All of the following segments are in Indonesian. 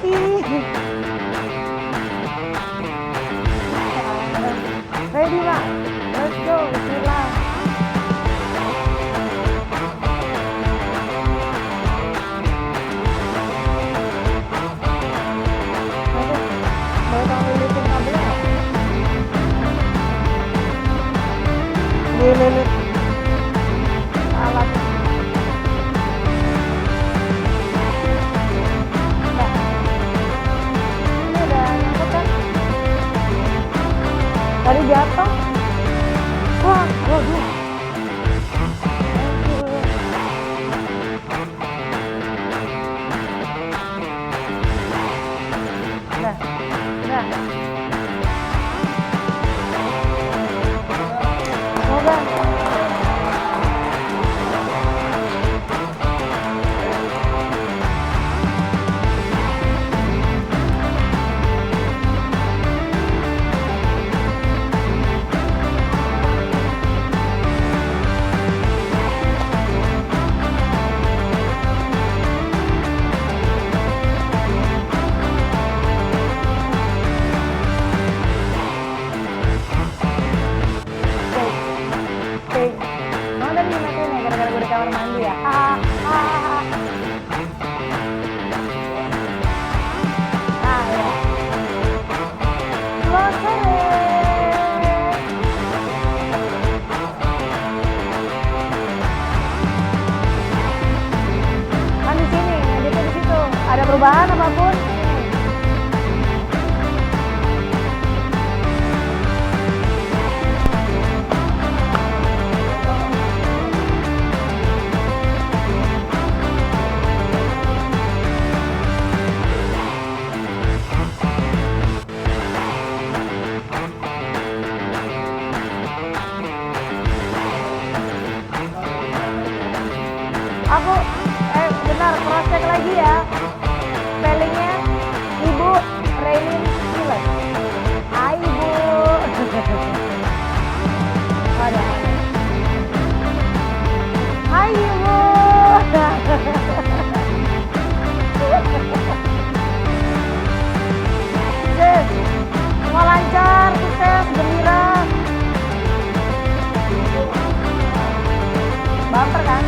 Ih. Ready Pak? Let's go, bismillah. Boleh tolong lilitin kabelnya nggak? Dililit alatnya. Nggak. Ini udah nyangkut kan? Tadi jatuh. Wah, waduh. Nah, nah. Semoga. Mau tadi dimatiin ya gara-gara gue di kamar mandi ya? Ya. Selamat sore. Kan di sini, ngeditnya di situ. Ada perubahan apapun? Aku, bentar, cross check lagi ya. Spellingnya Ibu Raylin Silas. Hai Ibu. Ada. Hai Ibu. Sis, semua lancar, sukses, gembira. Bumper kan?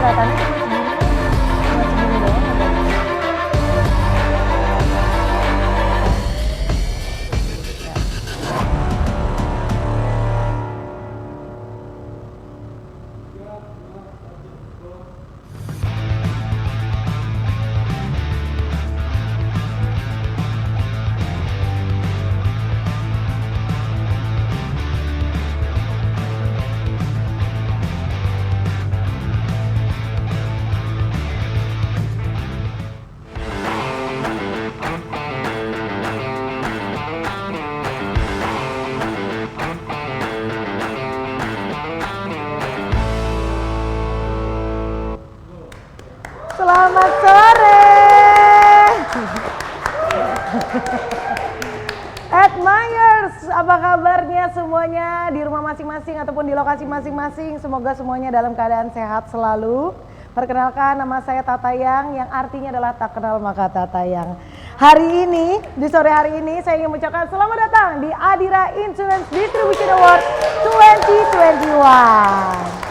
Kelihatannya cuma segini doang ada. Selamat sore. Admirers, apa kabarnya semuanya di rumah masing-masing ataupun di lokasi masing-masing? Semoga semuanya dalam keadaan sehat selalu. Perkenalkan, nama saya Tatayang yang artinya adalah tak kenal maka Tatayang. Hari ini, di sore hari ini saya ingin mengucapkan selamat datang di Adira Insurance Distribution Award 2021.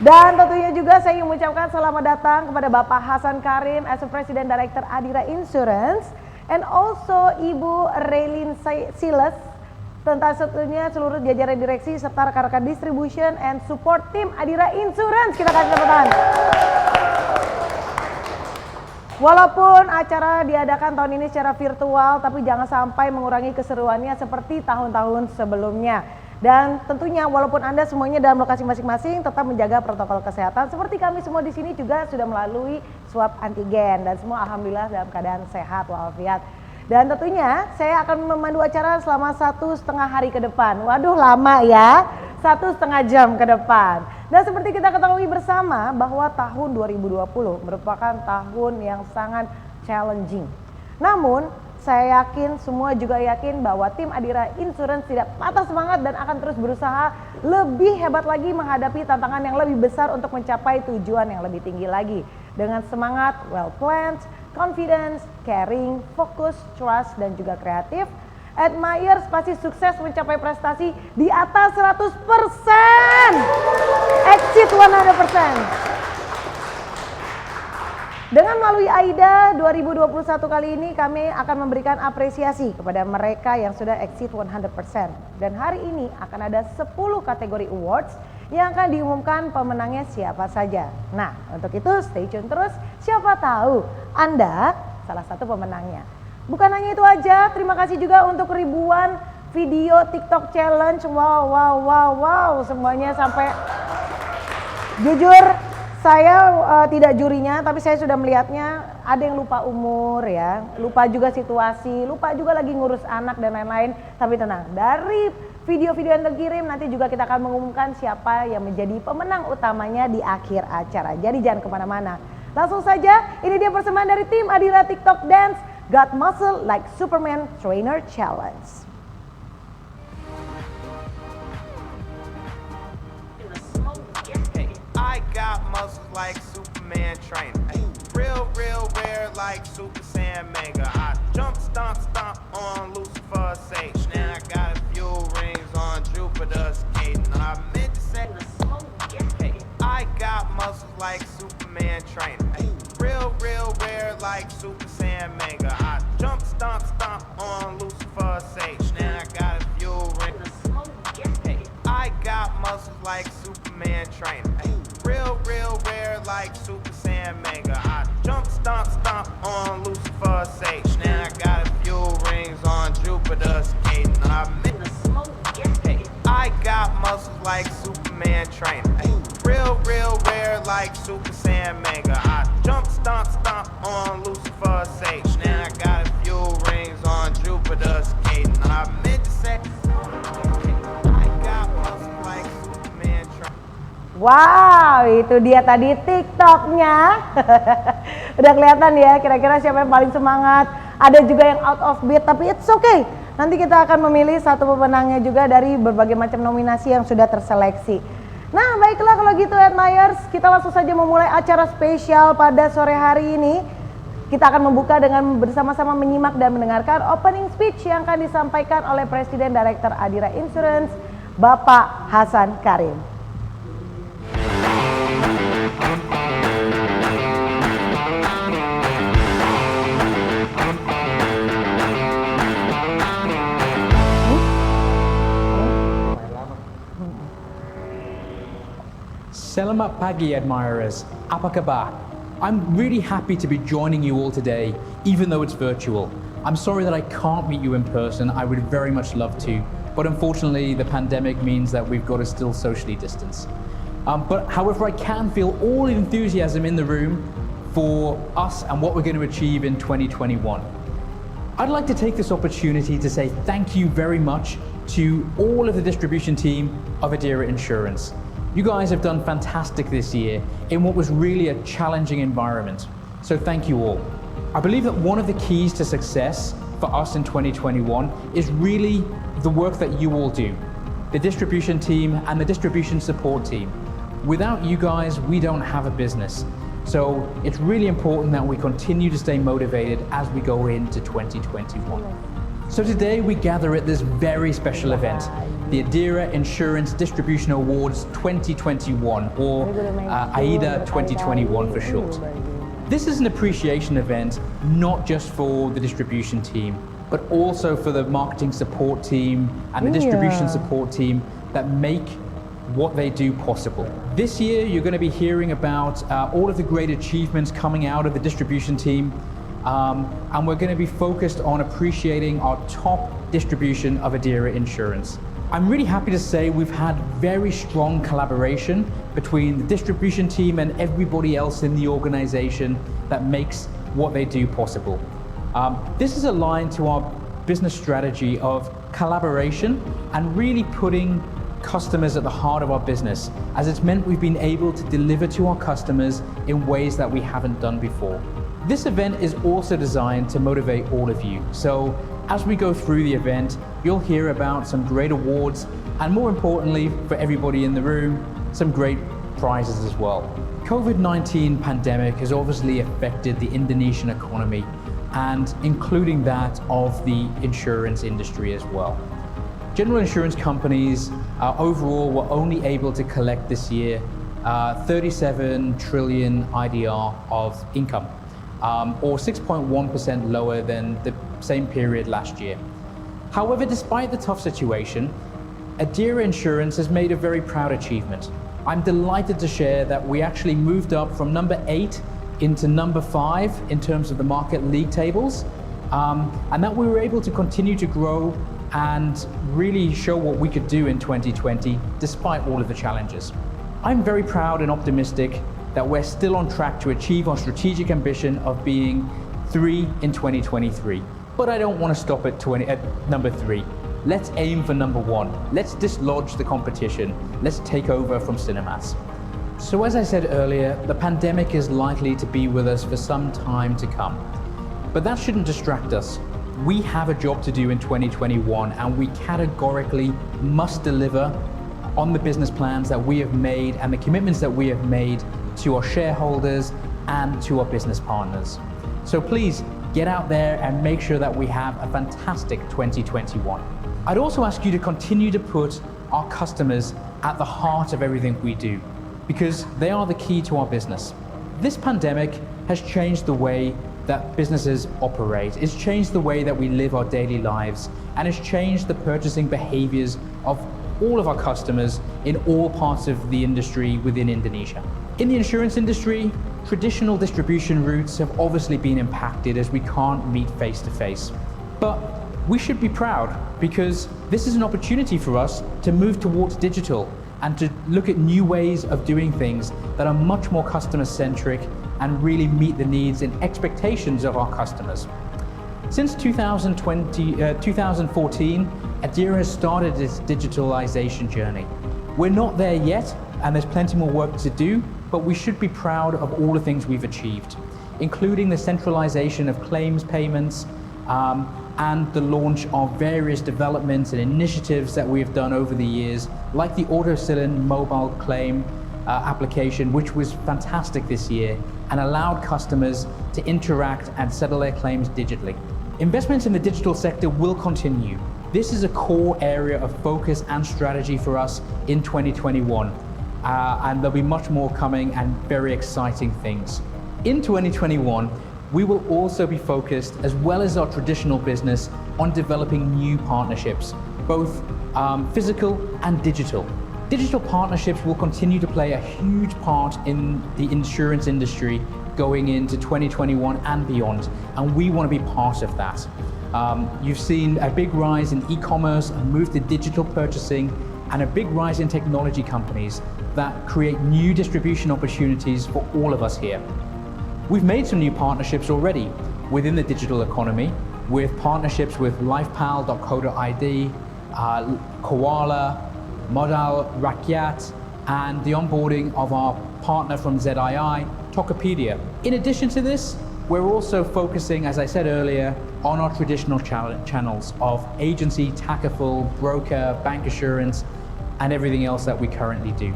Dan tentunya juga saya ingin mengucapkan selamat datang kepada Bapak Hasan Karim as a President Director Adira Insurance and also Ibu Raylin Silas, tentang tentunya seluruh jajaran direksi serta rekan-rekan distribution and support tim Adira Insurance. Kita kasih tepuk tangan. Walaupun acara diadakan tahun ini secara virtual, tapi jangan sampai mengurangi keseruannya seperti tahun-tahun sebelumnya. Dan tentunya walaupun Anda semuanya dalam lokasi masing-masing tetap menjaga protokol kesehatan seperti kami semua di sini juga sudah melalui swab antigen dan semua alhamdulillah dalam keadaan sehat walafiat. Dan tentunya saya akan memandu acara selama 1,5 hari ke depan. Waduh lama ya, 1,5 jam ke depan. Dan seperti kita ketahui bersama bahwa tahun 2020 merupakan tahun yang sangat challenging. Namun, saya yakin, semua juga yakin bahwa tim Adira Insurance tidak patah semangat dan akan terus berusaha lebih hebat lagi menghadapi tantangan yang lebih besar untuk mencapai tujuan yang lebih tinggi lagi. Dengan semangat, well planned, confidence, caring, fokus, trust, dan juga kreatif, Admirers pasti sukses mencapai prestasi di atas 100%. Exceed 100%. Dengan melalui AIDA 2021 kali ini kami akan memberikan apresiasi kepada mereka yang sudah exceed 100%. Dan hari ini akan ada 10 kategori awards yang akan diumumkan pemenangnya siapa saja. Nah, untuk itu stay tune terus, siapa tahu Anda salah satu pemenangnya. Bukan hanya itu aja, terima kasih juga untuk ribuan video TikTok challenge. Wow, semuanya sampai jujur saya tidak jurinya, tapi saya sudah melihatnya ada yang lupa umur ya, lupa juga situasi, lupa juga lagi ngurus anak dan lain-lain. Tapi tenang, dari video-video yang terkirim nanti juga kita akan mengumumkan siapa yang menjadi pemenang utamanya di akhir acara. Jadi jangan kemana-mana. Langsung saja, ini dia persembahan dari tim Adira TikTok Dance Got Muscle Like Superman Trainer Challenge. I got muscles like Superman trainer. Real rare like Super Saiyan Mega. I jump, stomp on Lucifer's stage. Now I got a few rings on Jupiter's skating. I meant to say, hey, I got muscles like Superman trainer. Real rare like Super Saiyan Mega. I jump, stomp on Lucifer's stage. Now I got a few rings. Hey, I got muscles like Superman trainer. Real rare like Super Saiyan Mega. I jump, stomp on Lucifer's stage. Now I got a few rings on Jupiter's skating. I meant to smoke. Hey, I got muscles like Superman trainer. Real rare like Super Saiyan Mega. I jump, stomp on Lucifer's stage. Now I got a few rings on Jupiter's skating. I meant to say, I got muscles like Superman trainer. Wow, itu dia tadi TikToknya. Udah kelihatan ya kira-kira siapa yang paling semangat. Ada juga yang out of beat, tapi it's okay. Nanti kita akan memilih satu pemenangnya juga dari berbagai macam nominasi yang sudah terseleksi. Nah, baiklah kalau gitu Admirers, kita langsung saja memulai acara spesial pada sore hari ini. Kita akan membuka dengan bersama-sama menyimak dan mendengarkan opening speech yang akan disampaikan oleh Presiden Direktur Adira Insurance, Bapak Hasan Karim. Selamat pagi, Admirers. Apa kabar? I'm really happy to be joining you all today, even though it's virtual. I'm sorry that I can't meet you in person. I would very much love to, but unfortunately the pandemic means that we've got to still socially distance. But however, I can feel all the enthusiasm in the room for us and what we're going to achieve in 2021. I'd like to take this opportunity to say thank you very much to all of the distribution team of Adira Insurance. You guys have done fantastic this year in what was really a challenging environment. So thank you all. I believe that one of the keys to success for us in 2021 is really the work that you all do, the distribution team and the distribution support team. Without you guys, we don't have a business. So it's really important that we continue to stay motivated as we go into 2021. So today we gather at this very special event, the Adira Insurance Distribution Awards 2021, or AIDA 2021 for short. This is an appreciation event not just for the distribution team, but also for the marketing support team and the distribution support team that make what they do possible. This year you're going to be hearing about all of the great achievements coming out of the distribution team. And we're going to be focused on appreciating our top distribution of Adira Insurance. I'm really happy to say we've had very strong collaboration between the distribution team and everybody else in the organization that makes what they do possible. This is aligned to our business strategy of collaboration and really putting customers at the heart of our business, as it's meant we've been able to deliver to our customers in ways that we haven't done before. This event is also designed to motivate all of you. So as we go through the event, you'll hear about some great awards, and more importantly for everybody in the room, some great prizes as well. COVID-19 pandemic has obviously affected the Indonesian economy, and including that of the insurance industry as well. General insurance companies overall were only able to collect this year 37 trillion IDR of income, or 6.1% lower than the same period last year. However, despite the tough situation, Adira Insurance has made a very proud achievement. I'm delighted to share that we actually moved up from number 8 into number 5 in terms of the market league tables, and that we were able to continue to grow and really show what we could do in 2020 despite all of the challenges. I'm very proud and optimistic that we're still on track to achieve our strategic ambition of being 3 in 2023. But I don't want to stop at number 3. Let's aim for number 1. Let's dislodge the competition. Let's take over from Cinemas. So as I said earlier, the pandemic is likely to be with us for some time to come. But that shouldn't distract us. We have a job to do in 2021, and we categorically must deliver on the business plans that we have made and the commitments that we have made to our shareholders and to our business partners. So please get out there and make sure that we have a fantastic 2021. I'd also ask you to continue to put our customers at the heart of everything we do, because they are the key to our business. This pandemic has changed the way that businesses operate. It's changed the way that we live our daily lives, and it's changed the purchasing behaviors of all of our customers in all parts of the industry within Indonesia. In the insurance industry, traditional distribution routes have obviously been impacted as we can't meet face to face. But we should be proud, because this is an opportunity for us to move towards digital and to look at new ways of doing things that are much more customer-centric and really meet the needs and expectations of our customers. Since 2014, Adira has started its digitalization journey. We're not there yet, and there's plenty more work to do, but we should be proud of all the things we've achieved, including the centralization of claims payments, and the launch of various developments and initiatives that we have done over the years, like the AutoCilin mobile claim application, which was fantastic this year and allowed customers to interact and settle their claims digitally. Investments in the digital sector will continue. This is a core area of focus and strategy for us in 2021, and there'll be much more coming and very exciting things. In 2021, we will also be focused, as well as our traditional business, on developing new partnerships, both physical and digital. Digital partnerships will continue to play a huge part in the insurance industry going into 2021 and beyond, and we want to be part of that. You've seen a big rise in e-commerce, a move to digital purchasing, and a big rise in technology companies that create new distribution opportunities for all of us here. We've made some new partnerships already within the digital economy, with partnerships with lifepal.co.id, Koala, Modal Rakyat, and the onboarding of our partner from ZII, Tokopedia. In addition to this, we're also focusing, as I said earlier, on our traditional channels of agency, Takaful, broker, bank assurance, and everything else that we currently do.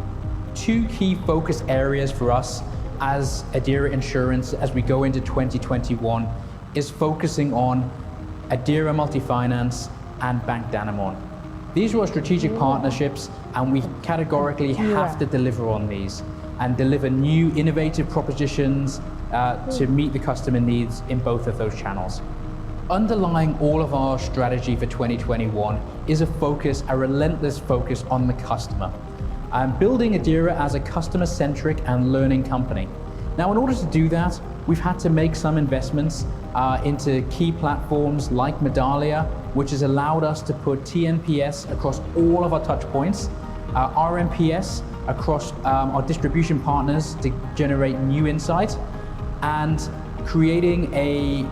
Two key focus areas for us as Adira Insurance as we go into 2021 is focusing on Adira Multifinance and Bank Danamon. These are our strategic partnerships, and we categorically have to deliver on these and deliver new innovative propositions to meet the customer needs in both of those channels. Underlying all of our strategy for 2021 is a relentless focus on the customer, and building Adira as a customer-centric and learning company. Now, in order to do that, we've had to make some investments into key platforms like Medallia, which has allowed us to put TNPS across all of our touch points, RMPS across our distribution partners to generate new insight, and creating a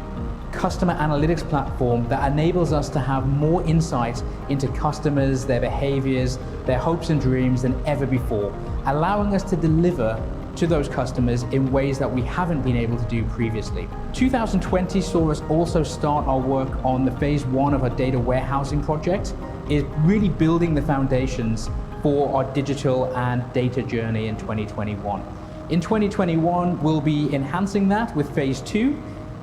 customer analytics platform that enables us to have more insight into customers, their behaviors, their hopes and dreams than ever before, allowing us to deliver to those customers in ways that we haven't been able to do previously. 2020 saw us also start our work on the phase 1 of our data warehousing project, is really building the foundations for our digital and data journey in 2021. In 2021, we'll be enhancing that with phase 2,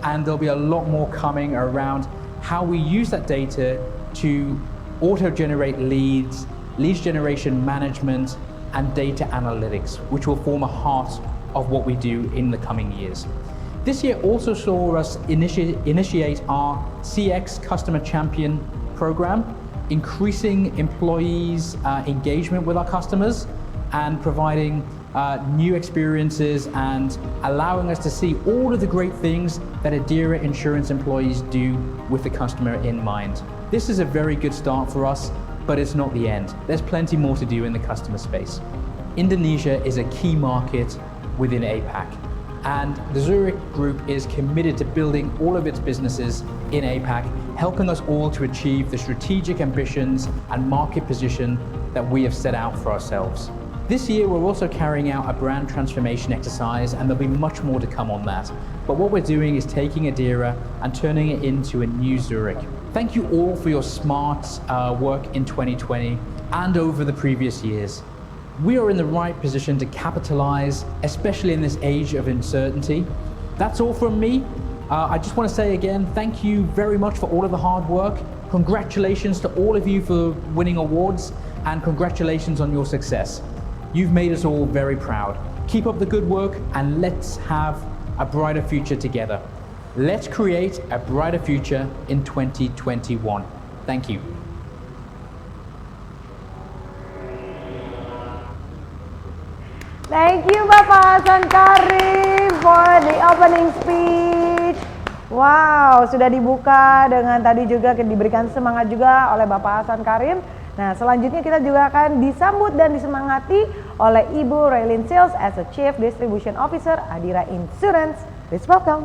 and there'll be a lot more coming around how we use that data to auto-generate leads, leads generation management, and data analytics, which will form a heart of what we do in the coming years. This year also saw us initiate our CX Customer Champion program, increasing employees' engagement with our customers and providing new experiences and allowing us to see all of the great things that Adira Insurance employees do with the customer in mind. This is a very good start for us, but it's not the end. There's plenty more to do in the customer space. Indonesia is a key market within APAC, and the Zurich Group is committed to building all of its businesses in APAC, helping us all to achieve the strategic ambitions and market position that we have set out for ourselves. This year, we're also carrying out a brand transformation exercise, and there'll be much more to come on that. But what we're doing is taking Adira and turning it into a new Zurich. Thank you all for your smart work in 2020 and over the previous years. We are in the right position to capitalize, especially in this age of uncertainty. That's all from me. I just want to say again, thank you very much for all of the hard work. Congratulations to all of you for winning awards, and congratulations on your success. You've made us all very proud. Keep up the good work, and let's have a brighter future together. Let's create a brighter future in 2021. Thank you. Thank you Bapak Hasan Karim for the opening speech. Wow, sudah dibuka dengan tadi juga diberikan semangat juga oleh Bapak Hasan Karim. Nah, selanjutnya kita juga akan disambut dan disemangati oleh Ibu Raylin Sales as a Chief Distribution Officer Adira Insurance. Please welcome.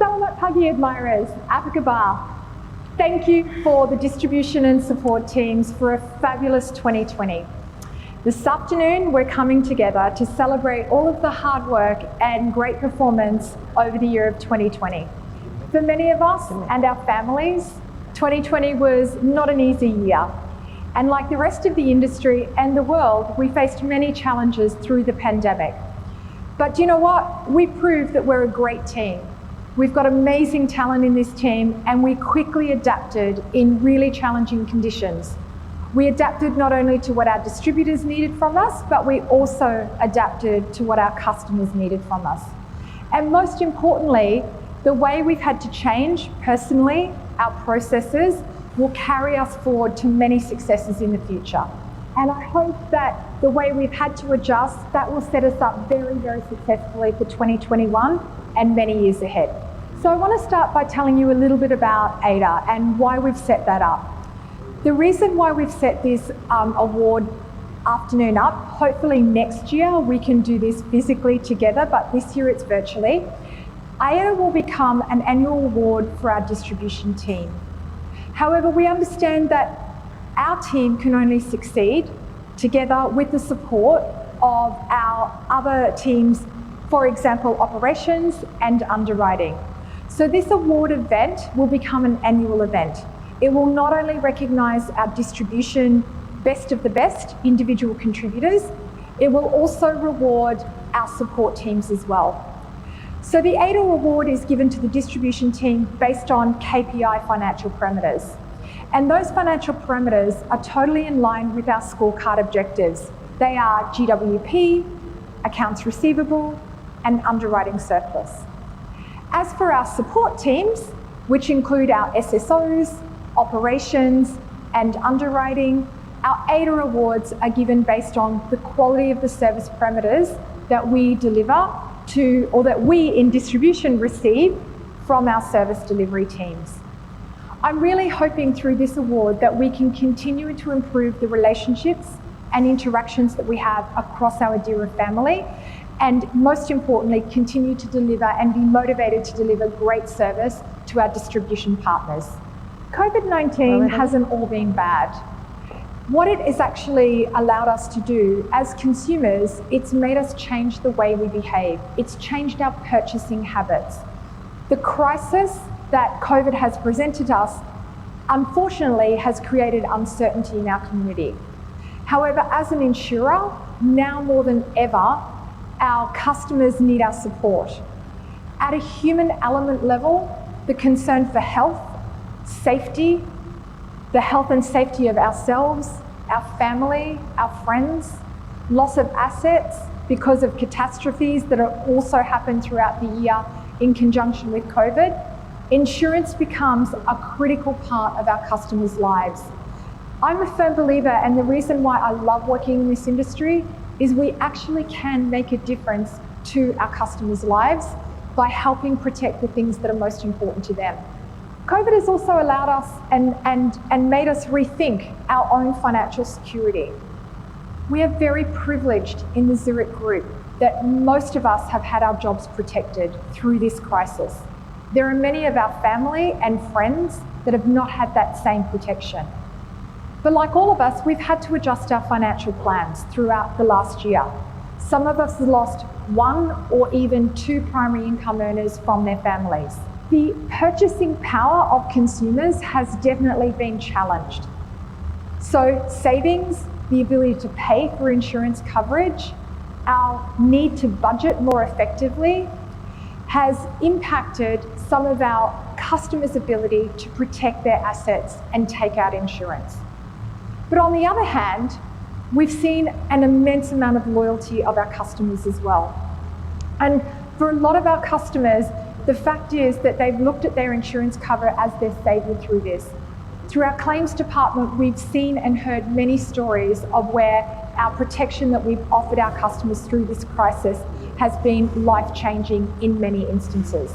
Selamat pagi admirers, apa kabar? Thank you for the distribution and support teams for a fabulous 2020. This afternoon, we're coming together to celebrate all of the hard work and great performance over the year of 2020. For many of us and our families, 2020 was not an easy year. And like the rest of the industry and the world, we faced many challenges through the pandemic. But you know what? We proved that we're a great team. We've got amazing talent in this team, and we quickly adapted in really challenging conditions. We adapted not only to what our distributors needed from us, but we also adapted to what our customers needed from us. And most importantly, the way we've had to change personally, our processes, will carry us forward to many successes in the future. And I hope that the way we've had to adjust, that will set us up very, very successfully for 2021 and many years ahead. So I want to start by telling you a little bit about ADA and why we've set that up. The reason why we've set this award afternoon up, hopefully next year we can do this physically together, but this year it's virtually. ADA will become an annual award for our distribution team. However, we understand that our team can only succeed together with the support of our other teams, for example, operations and underwriting. So this award event will become an annual event. It will not only recognise our distribution best of the best individual contributors, it will also reward our support teams as well. So the ADA award is given to the distribution team based on KPI financial parameters. And those financial parameters are totally in line with our scorecard objectives. They are GWP, accounts receivable, and underwriting surplus. As for our support teams, which include our SSOs, operations, and underwriting, our ADA awards are given based on the quality of the service parameters that we deliver to, or that we in distribution receive from our service delivery teams. I'm really hoping through this award that we can continue to improve the relationships and interactions that we have across our Adira family, and most importantly, continue to deliver and be motivated to deliver great service to our distribution partners. COVID-19 hasn't all been bad. What it has actually allowed us to do as consumers, it's made us change the way we behave. It's changed our purchasing habits. The crisis that COVID has presented us, unfortunately, has created uncertainty in our community. However, as an insurer, now more than ever, our customers need our support. At a human element level, the concern for health, safety, the health and safety of ourselves, our family, our friends, loss of assets because of catastrophes that have also happened throughout the year in conjunction with COVID, insurance becomes a critical part of our customers' lives. I'm a firm believer, and the reason why I love working in this industry is we actually can make a difference to our customers' lives by helping protect the things that are most important to them. COVID has also allowed us and made us rethink our own financial security. We are very privileged in the Zurich Group that most of us have had our jobs protected through this crisis. There are many of our family and friends that have not had that same protection. But like all of us, we've had to adjust our financial plans throughout the last year. Some of us have lost one or even two primary income earners from their families. The purchasing power of consumers has definitely been challenged. So savings, the ability to pay for insurance coverage, our need to budget more effectively has impacted some of our customers' ability to protect their assets and take out insurance. But on the other hand, we've seen an immense amount of loyalty of our customers as well. And for a lot of our customers, the fact is that they've looked at their insurance cover as their saviour through this. Through our claims department, we've seen and heard many stories of where our protection that we've offered our customers through this crisis has been life-changing in many instances.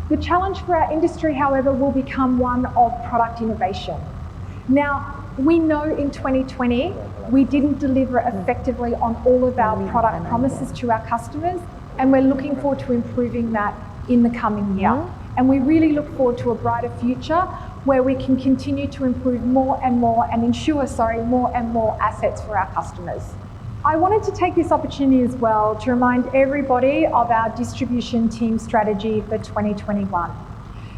The challenge for our industry, however, will become one of product innovation. Now, we know in 2020, we didn't deliver effectively on all of our product promises to our customers, and we're looking forward to improving that in the coming year. And we really look forward to a brighter future where we can continue to improve more and more and ensure, more and more assets for our customers. I wanted to take this opportunity as well to remind everybody of our distribution team strategy for 2021.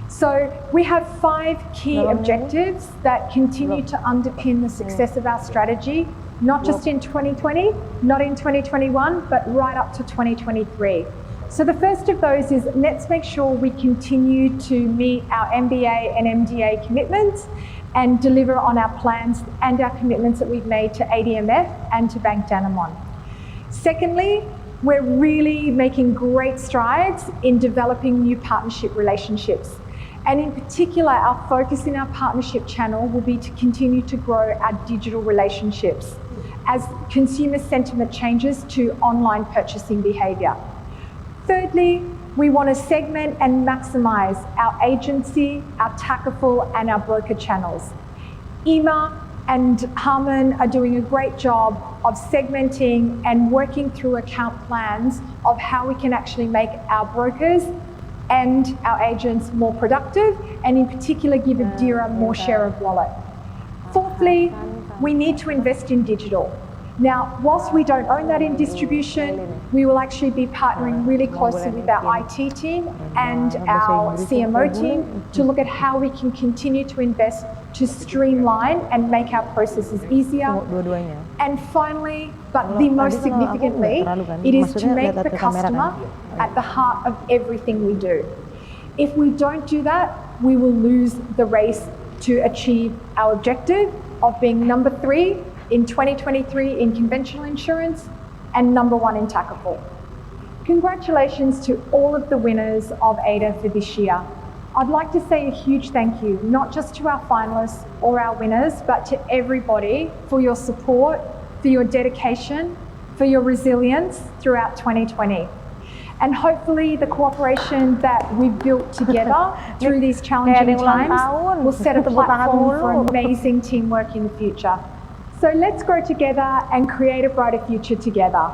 So we have 5 key objectives that continue to underpin the success of our strategy, not just in 2020, not in 2021, but right up to 2023. So the first of those is let's make sure we continue to meet our MBA and MDA commitments and deliver on our plans and our commitments that we've made to ADMF and to Bank Danamon. Secondly, we're really making great strides in developing new partnership relationships. And in particular, our focus in our partnership channel will be to continue to grow our digital relationships as consumer sentiment changes to online purchasing behaviour. Thirdly, we want to segment and maximise our agency, our Takaful and our broker channels. Emma and Harman are doing a great job of segmenting and working through account plans of how we can actually make our brokers and our agents more productive, and in particular give Adira more share of wallet. Fourthly, we need to invest in digital. Now, whilst we don't own that in distribution, we will actually be partnering really closely with our IT team and our CMO team to look at how we can continue to invest to streamline and make our processes easier. And finally, but the most significantly, it is to make the customer at the heart of everything we do. If we don't do that, we will lose the race to achieve our objective of being number 3 in 2023 in conventional insurance and number 1 in Takaful. Congratulations to all of the winners of ADA for this year. I'd like to say a huge thank you, not just to our finalists or our winners, but to everybody for your support, for your dedication, for your resilience throughout 2020. And hopefully the cooperation that we've built together through these challenging times will set a platform for amazing teamwork in the future. So let's grow together and create a brighter future together.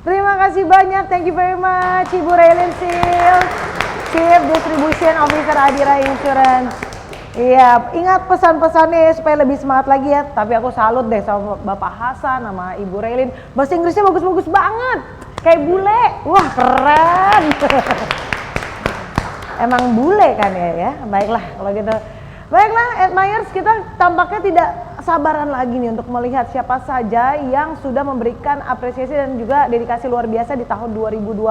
Terima kasih banyak, thank you very much Ibu Raylin Sil, Chief Distribution Officer Adira Insurance. Iya, ingat pesan-pesannya supaya lebih semangat lagi ya. Tapi aku salut deh sama Bapak Hasan, sama Ibu Raylin. Bahasa Inggrisnya bagus-bagus banget, kayak bule. Wah keren. Emang bule kan ya. Baiklah kalau gitu. Baiklah, admirers, kita tampaknya tidak sabaran lagi nih untuk melihat siapa saja yang sudah memberikan apresiasi dan juga dedikasi luar biasa di tahun 2020.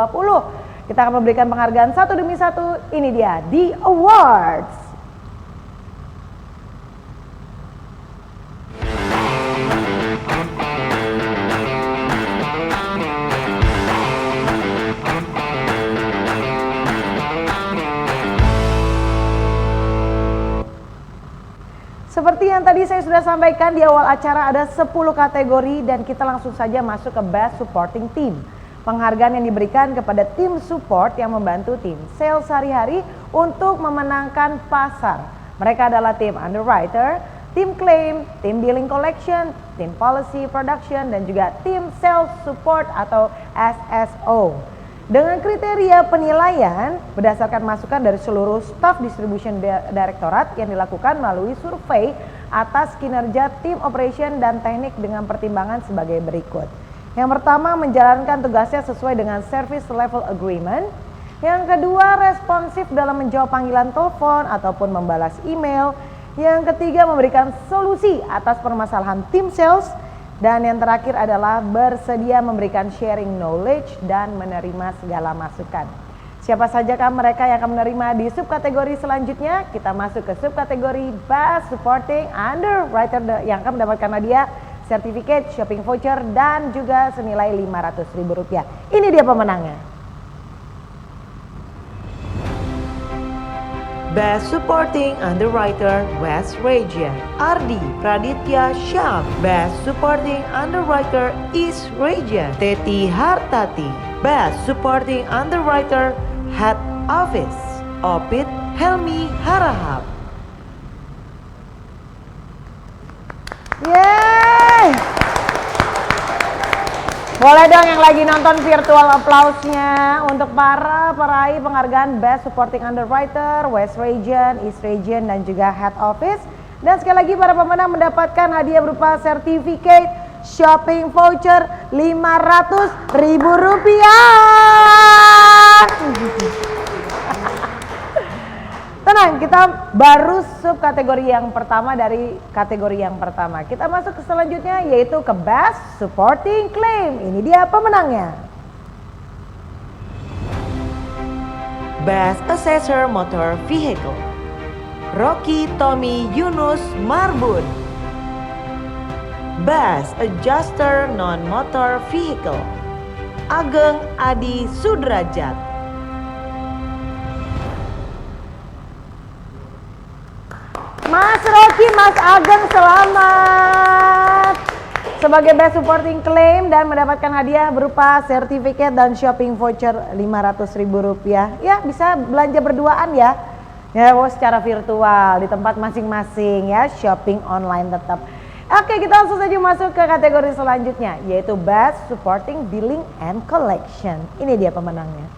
Kita akan memberikan penghargaan satu demi satu. Ini dia, The Awards. Seperti yang tadi saya sudah sampaikan di awal acara, ada 10 kategori dan kita langsung saja masuk ke Best Supporting Team. Penghargaan yang diberikan kepada tim support yang membantu tim sales sehari-hari untuk memenangkan pasar. Mereka adalah tim underwriter, tim claim, tim billing collection, tim policy production, dan juga tim sales support atau SSO. Dengan kriteria penilaian berdasarkan masukan dari seluruh staf distribution direktorat yang dilakukan melalui survei atas kinerja tim operation dan teknik dengan pertimbangan sebagai berikut. Yang pertama, menjalankan tugasnya sesuai dengan service level agreement. Yang kedua, responsif dalam menjawab panggilan telepon ataupun membalas email. Yang ketiga, memberikan solusi atas permasalahan tim sales. Dan yang terakhir adalah bersedia memberikan sharing knowledge dan menerima segala masukan. Siapa sajakah mereka yang akan menerima di subkategori selanjutnya? Kita masuk ke subkategori Best Supporting Underwriter yang akan mendapatkan hadiah sertifikat, shopping voucher, dan juga senilai Rp500.000. Ini dia pemenangnya. Best Supporting Underwriter West Region, Ardi Praditya Syam. Best Supporting Underwriter East Region, Teti Hartati. Best Supporting Underwriter Head Office, Opit Helmi Harahap. Yeay! Boleh dong yang lagi nonton virtual applause-nya untuk para peraih penghargaan Best Supporting Underwriter, West Region, East Region, dan juga Head Office. Dan sekali lagi para pemenang mendapatkan hadiah berupa sertifikat shopping voucher Rp500.000. Tenang, kita baru subkategori yang pertama dari kategori yang pertama. Kita masuk ke selanjutnya yaitu ke Best Supporting Claim. Ini dia pemenangnya. Best Assessor Motor Vehicle, Rocky Tommy Yunus Marbun. Best Adjuster Non-Motor Vehicle, Ageng Adi Sudrajat. Mas Rocky, Mas Ageng, selamat sebagai Best Supporting Claim dan mendapatkan hadiah berupa sertifikat dan shopping voucher Rp500.000. Ya, bisa belanja berduaan ya. Ya, secara virtual di tempat masing-masing ya, shopping online tetap. Oke, kita langsung saja masuk ke kategori selanjutnya yaitu Best Supporting Billing and Collection. Ini dia pemenangnya.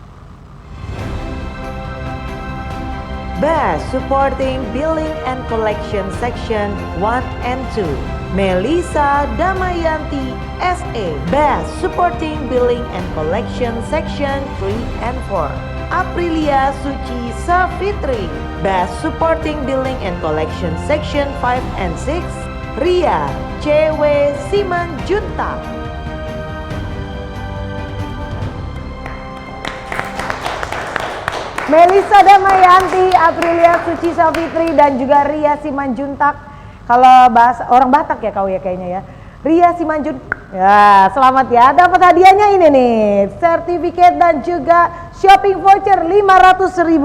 Best Supporting Billing and Collection Section 1 and 2, Melissa Damayanti S.A. Best Supporting Billing and Collection Section 3 and 4, Aprilia Suci Safitri. Best Supporting Billing and Collection Section 5 and 6, Ria C.W. Simanjuntak. Melissa Damayanti, Aprilia Suci Safitri, dan juga Ria Simanjuntak. Kalau bahasa orang Batak ya kau ya kayaknya ya. Ria Simanjuntak. Ya, selamat ya. Dapat hadiahnya ini nih, sertifikat dan juga shopping voucher Rp500.000.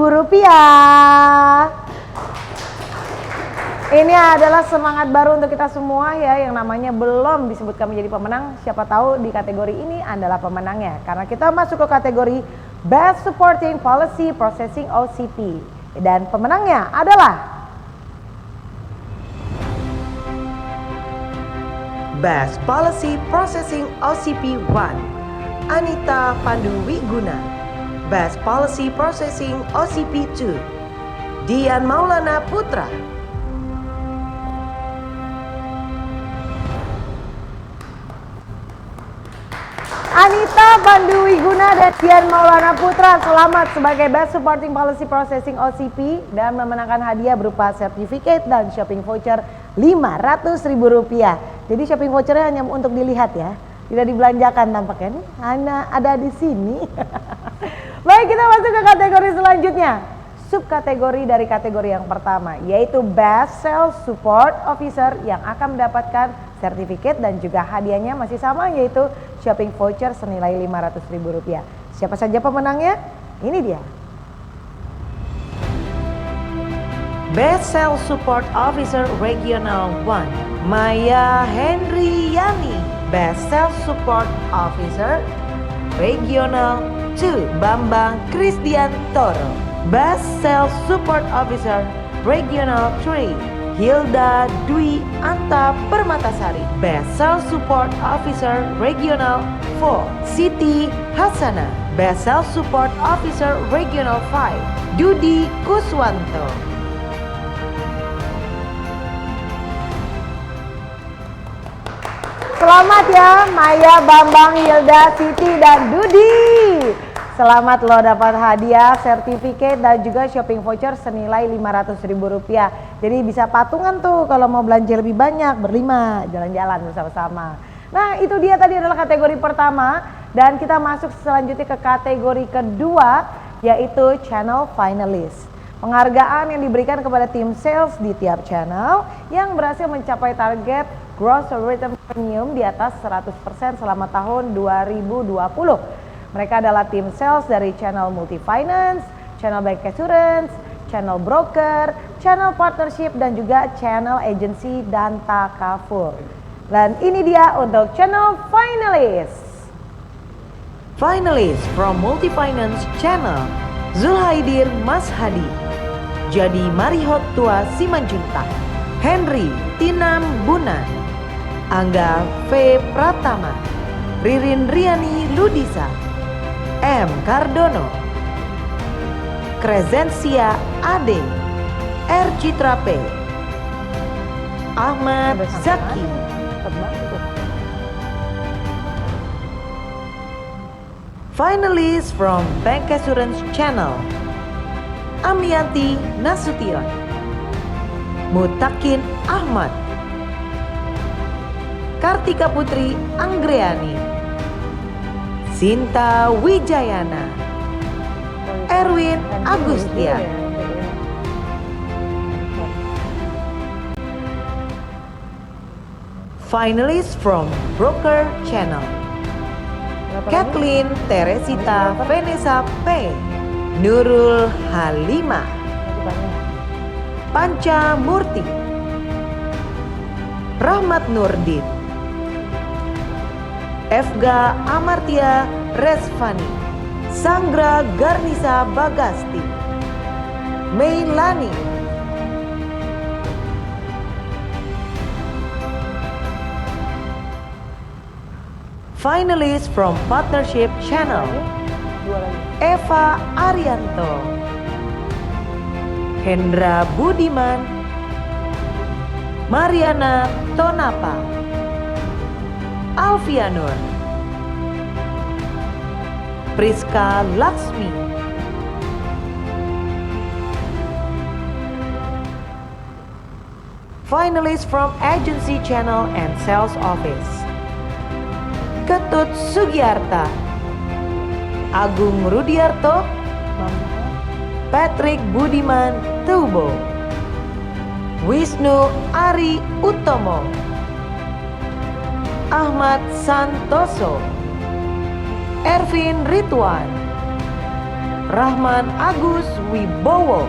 Ini adalah semangat baru untuk kita semua ya, yang namanya belum disebutkan menjadi pemenang. Siapa tahu di kategori ini adalah pemenangnya. Karena kita masuk ke kategori Best Supporting Policy Processing OCP. Dan pemenangnya adalah Best Policy Processing OCP 1, Anita Panduwiguna. Best Policy Processing OCP 2, Dian Maulana Putra. Anita Panduwiguna dan Dian Maulana Putra selamat sebagai Best Supporting Policy Processing OCP dan memenangkan hadiah berupa sertifikat dan shopping voucher Rp500.000. Jadi shopping vouchernya hanya untuk dilihat ya, tidak dibelanjakan tampaknya nih, hanya ada di sini. Baik, kita masuk ke kategori selanjutnya. Subkategori dari kategori yang pertama yaitu Best Sales Support Officer yang akan mendapatkan sertifikat dan juga hadiahnya masih sama yaitu shopping voucher senilai Rp500.000. Siapa saja pemenangnya? Ini dia. Best Sales Support Officer Regional 1, Maya Hendriyani. Best Sales Support Officer Regional 2, Bambang Krisdiantoro. Best Sales Support Officer Regional 3, Hilda Dwi Anta Permatasari. Best Sales Support Officer Regional 4, Siti Hasana. Best Sales Support Officer Regional 5, Dudi Kuswanto. Selamat ya Maya, Bambang, Hilda, Siti, dan Dudi. Selamat lo dapat hadiah, sertifikat dan juga shopping voucher senilai Rp500.000. Jadi bisa patungan tuh kalau mau belanja lebih banyak, berlima, jalan-jalan bersama-sama. Nah itu dia tadi adalah kategori pertama dan kita masuk selanjutnya ke kategori kedua yaitu Channel Finalist. Penghargaan yang diberikan kepada tim sales di tiap channel yang berhasil mencapai target gross written premium di atas 100% selama tahun 2020. Mereka adalah tim sales dari channel multi finance, channel bank assurance, channel broker, channel partnership dan juga channel agency dan takaful. Dan ini dia untuk channel finalist. Finalist from Multi Finance Channel, Zulhaidir Mashadi, Jadi Marihot Tua Simanjuntak, Henry Tinam Bunan, Angga V Pratama, Ririn Riani Ludisa, M Cardono, Krezensia Ade, R Citra P, Ahmad Zaki. Finalists from Bank Assurance Channel, Amianti Nasution, Mutakin Ahmad, Kartika Putri Anggreani, Sinta Wijayana, Erwin Agustian. Finalists from Broker Channel, Kathleen Teresita Vanessa P, Nurul Halima, Panca Murti, Rahmat Nurdin, Efga Amartia Resvani, Sanggra Garnisa Bagasti, Meilani, finalists from Partnership Channel, Eva Arianto, Hendra Budiman, Mariana Tonapa, Alfianur, Priska Laksmi, finalists from Agency Channel and Sales Office, Ketut Sugiarta, Agung Rudiarto, Patrick Budiman Tubo, Wisnu Ari Utomo, Ahmad Santoso, Ervin Ridwan, Rahman Agus Wibowo,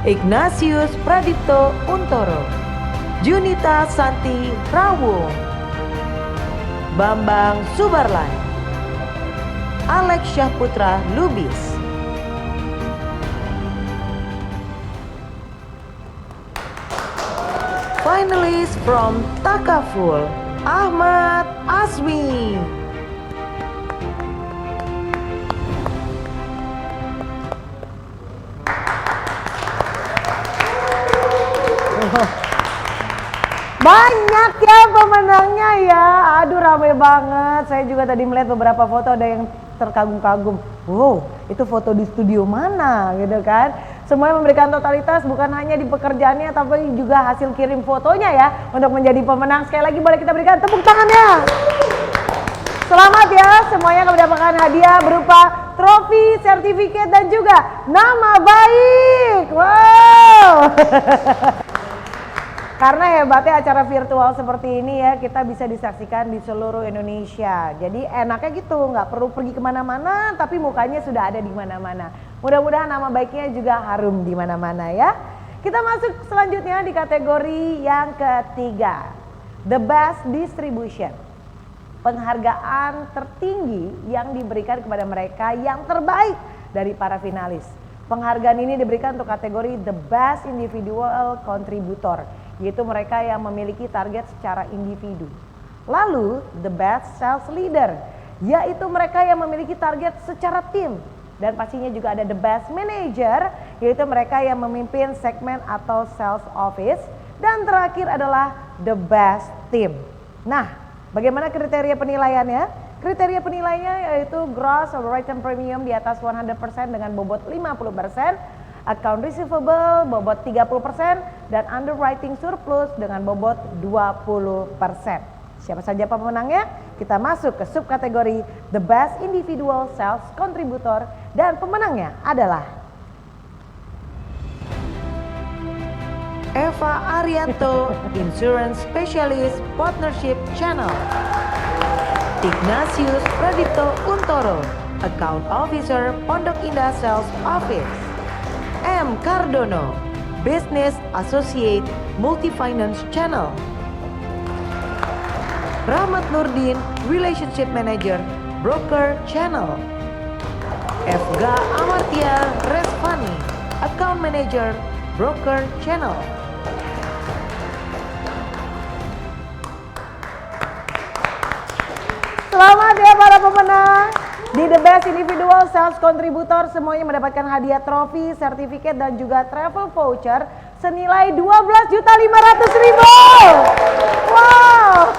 Ignatius Pradipto Untoro, Junita Santi Rawung, Bambang Subarlan, Alex Syahputra Lubis. finalist from Takaful, Ahmad Azmi. Banyak ya pemenangnya ya. Aduh rame banget. Saya juga tadi melihat beberapa foto, ada yang terkagum-kagum. Wow, itu foto di studio mana gitu kan. Semuanya memberikan totalitas bukan hanya di pekerjaannya tapi juga hasil kirim fotonya ya untuk menjadi pemenang. Sekali lagi boleh kita berikan tepuk tangannya. Selamat ya, semuanya akan mendapatkan hadiah berupa trofi, sertifikat dan juga nama baik. Wow. Karena hebatnya acara virtual seperti ini ya, kita bisa disaksikan di seluruh Indonesia. Jadi enaknya gitu, nggak perlu pergi kemana-mana, tapi mukanya sudah ada di mana-mana. Mudah-mudahan nama baiknya juga harum di mana-mana ya. Kita masuk selanjutnya di kategori yang ketiga, The Best Distribution. Penghargaan tertinggi yang diberikan kepada mereka yang terbaik dari para finalis. Penghargaan ini diberikan untuk kategori The Best Individual Contributor, yaitu mereka yang memiliki target secara individu. Lalu The Best Sales Leader, yaitu mereka yang memiliki target secara tim. Dan pastinya juga ada The Best Manager, yaitu mereka yang memimpin segmen atau sales office. Dan terakhir adalah The Best Team. Nah, bagaimana kriteria penilaiannya? Kriteria penilaiannya yaitu Gross Written Premium di atas 100% dengan bobot 50%, Account Receivable bobot 30%, dan Underwriting Surplus dengan bobot 20%. Siapa saja pemenangnya? Kita masuk ke subkategori The Best Individual Sales Contributor dan pemenangnya adalah Eva Arianto, Insurance Specialist Partnership Channel. Ignatius Pradipto Untoro, Account Officer Pondok Indah Sales Office. M. Cardono, Business Associate Multifinance Channel. Rahmat Nurdin, Relationship Manager Broker Channel. Fga Amartya Resvani, Account Manager Broker Channel. Selamat ya para pemenang. Di The Best Individual Sales Contributor semuanya mendapatkan hadiah trofi, sertifikat dan juga travel voucher senilai 12.500.000. Wow.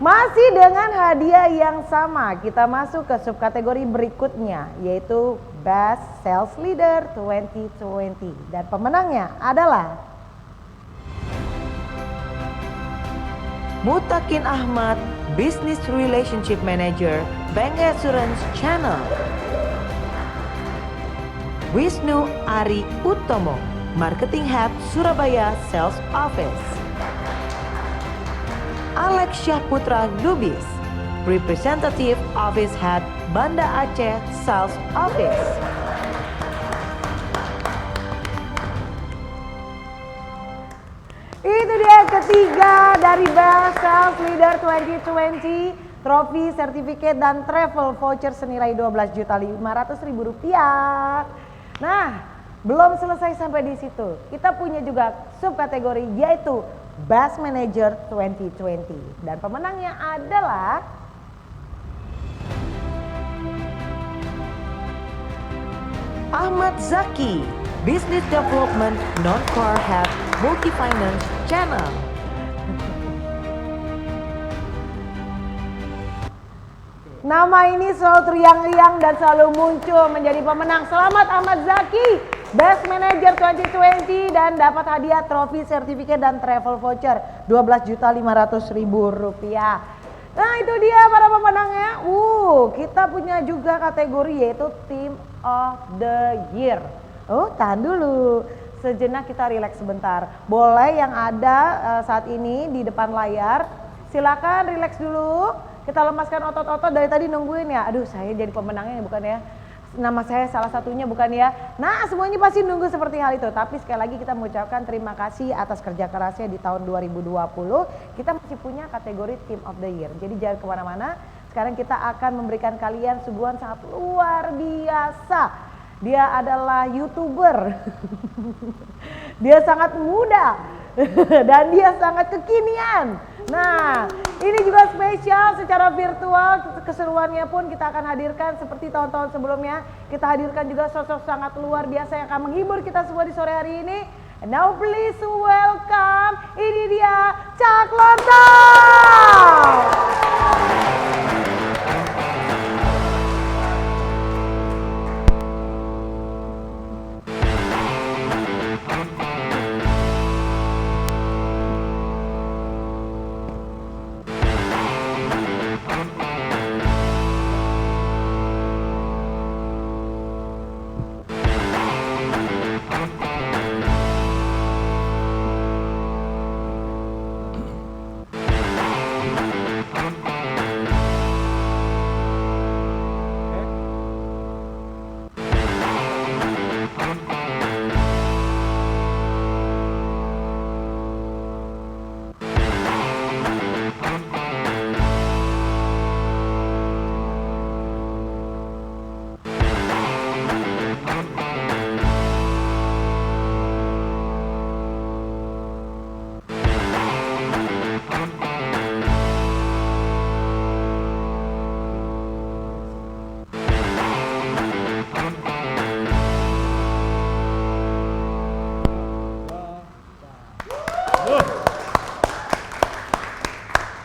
Masih dengan hadiah yang sama, kita masuk ke subkategori berikutnya yaitu Best Sales Leader 2020 dan pemenangnya adalah Mutakin Ahmad, Business Relationship Manager, Bank Assurance Channel. Wisnu Ari Uttomo, Marketing Head Surabaya Sales Office. Alex Syahputra Lubis, Representative Office Head Banda Aceh Sales Office. Itu dia ketiga dari Best Sales Leader 2020, trofi, sertifikat dan travel voucher senilai Rp12.500.000. Nah, belum selesai sampai di situ. Kita punya juga subkategori yaitu Best Manager 2020 dan pemenangnya adalah Ahmad Zaki, Business Development Non-Core Head Multifinance Channel. nama ini selalu teriang-riang dan selalu muncul menjadi pemenang. Selamat Ahmad Zaki, Best Manager 2020 dan dapat hadiah trofi, sertifikat dan travel voucher Rp12.500.000. Nah itu dia para pemenangnya. Kita punya juga kategori yaitu Team of the Year. Tahan dulu. Sejenak kita rileks sebentar. Boleh yang ada saat ini di depan layar, silakan rileks dulu. Kita lemaskan otot-otot dari tadi nungguin ya. Aduh saya jadi pemenangnya bukan ya. Nama saya salah satunya bukan ya. Nah semuanya pasti nunggu seperti hal itu. Tapi sekali lagi kita mengucapkan terima kasih atas kerja kerasnya di tahun 2020. Kita masih punya kategori Team of the Year. Jadi jangan kemana-mana. Sekarang kita akan memberikan kalian suguhan sangat luar biasa. Dia adalah YouTuber. dia sangat muda dan dia sangat kekinian. Nah, ini juga spesial secara virtual, keseruannya pun kita akan hadirkan seperti tahun-tahun sebelumnya. Kita hadirkan juga sosok sangat luar biasa yang akan menghibur kita semua di sore hari ini. And now please welcome, ini dia Cak Lontong.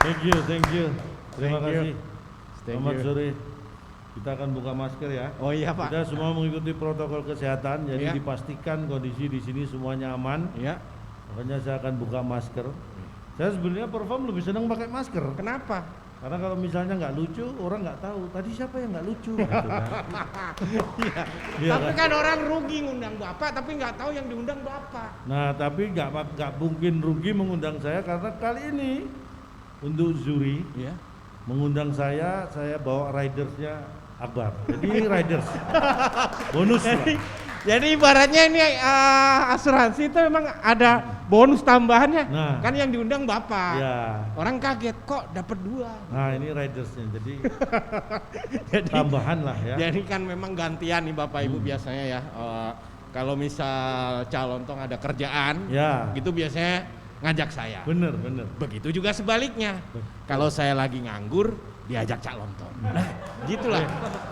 Thank you. Terima kasih. Selamat sore. Kita akan buka masker ya. Oh iya Pak. Kita semua mengikuti protokol kesehatan, jadi Iya. dipastikan kondisi di sini semuanya aman. Ya. Makanya saya akan buka masker. Saya sebenarnya perform lebih senang pakai masker. Kenapa? Karena kalau misalnya nggak lucu, orang nggak tahu. Tadi siapa yang nggak lucu? Gitu kan. Iya Tapi kan? kan orang rugi ngundang Bapak, tapi nggak tahu yang diundang Bapak. Nah, tapi nggak mungkin rugi mengundang saya karena kali ini untuk juri Iya. mengundang saya bawa ridersnya Akbar. Jadi riders bonus lah. Jadi ibaratnya ini asuransi itu memang ada bonus tambahannya. Nah. Kan yang diundang Bapak. Ya. Orang kaget kok dapat 2. Nah, ini ridersnya. Jadi Jadi tambahan lah ya. Jadi kan memang gantian nih Bapak Ibu biasanya ya. Kalau misal calon tong ada kerjaan, Ya. gitu biasanya ngajak saya. Bener. Begitu juga sebaliknya. Kalau saya lagi nganggur, diajak Cak Lontong. Nah, gitulah.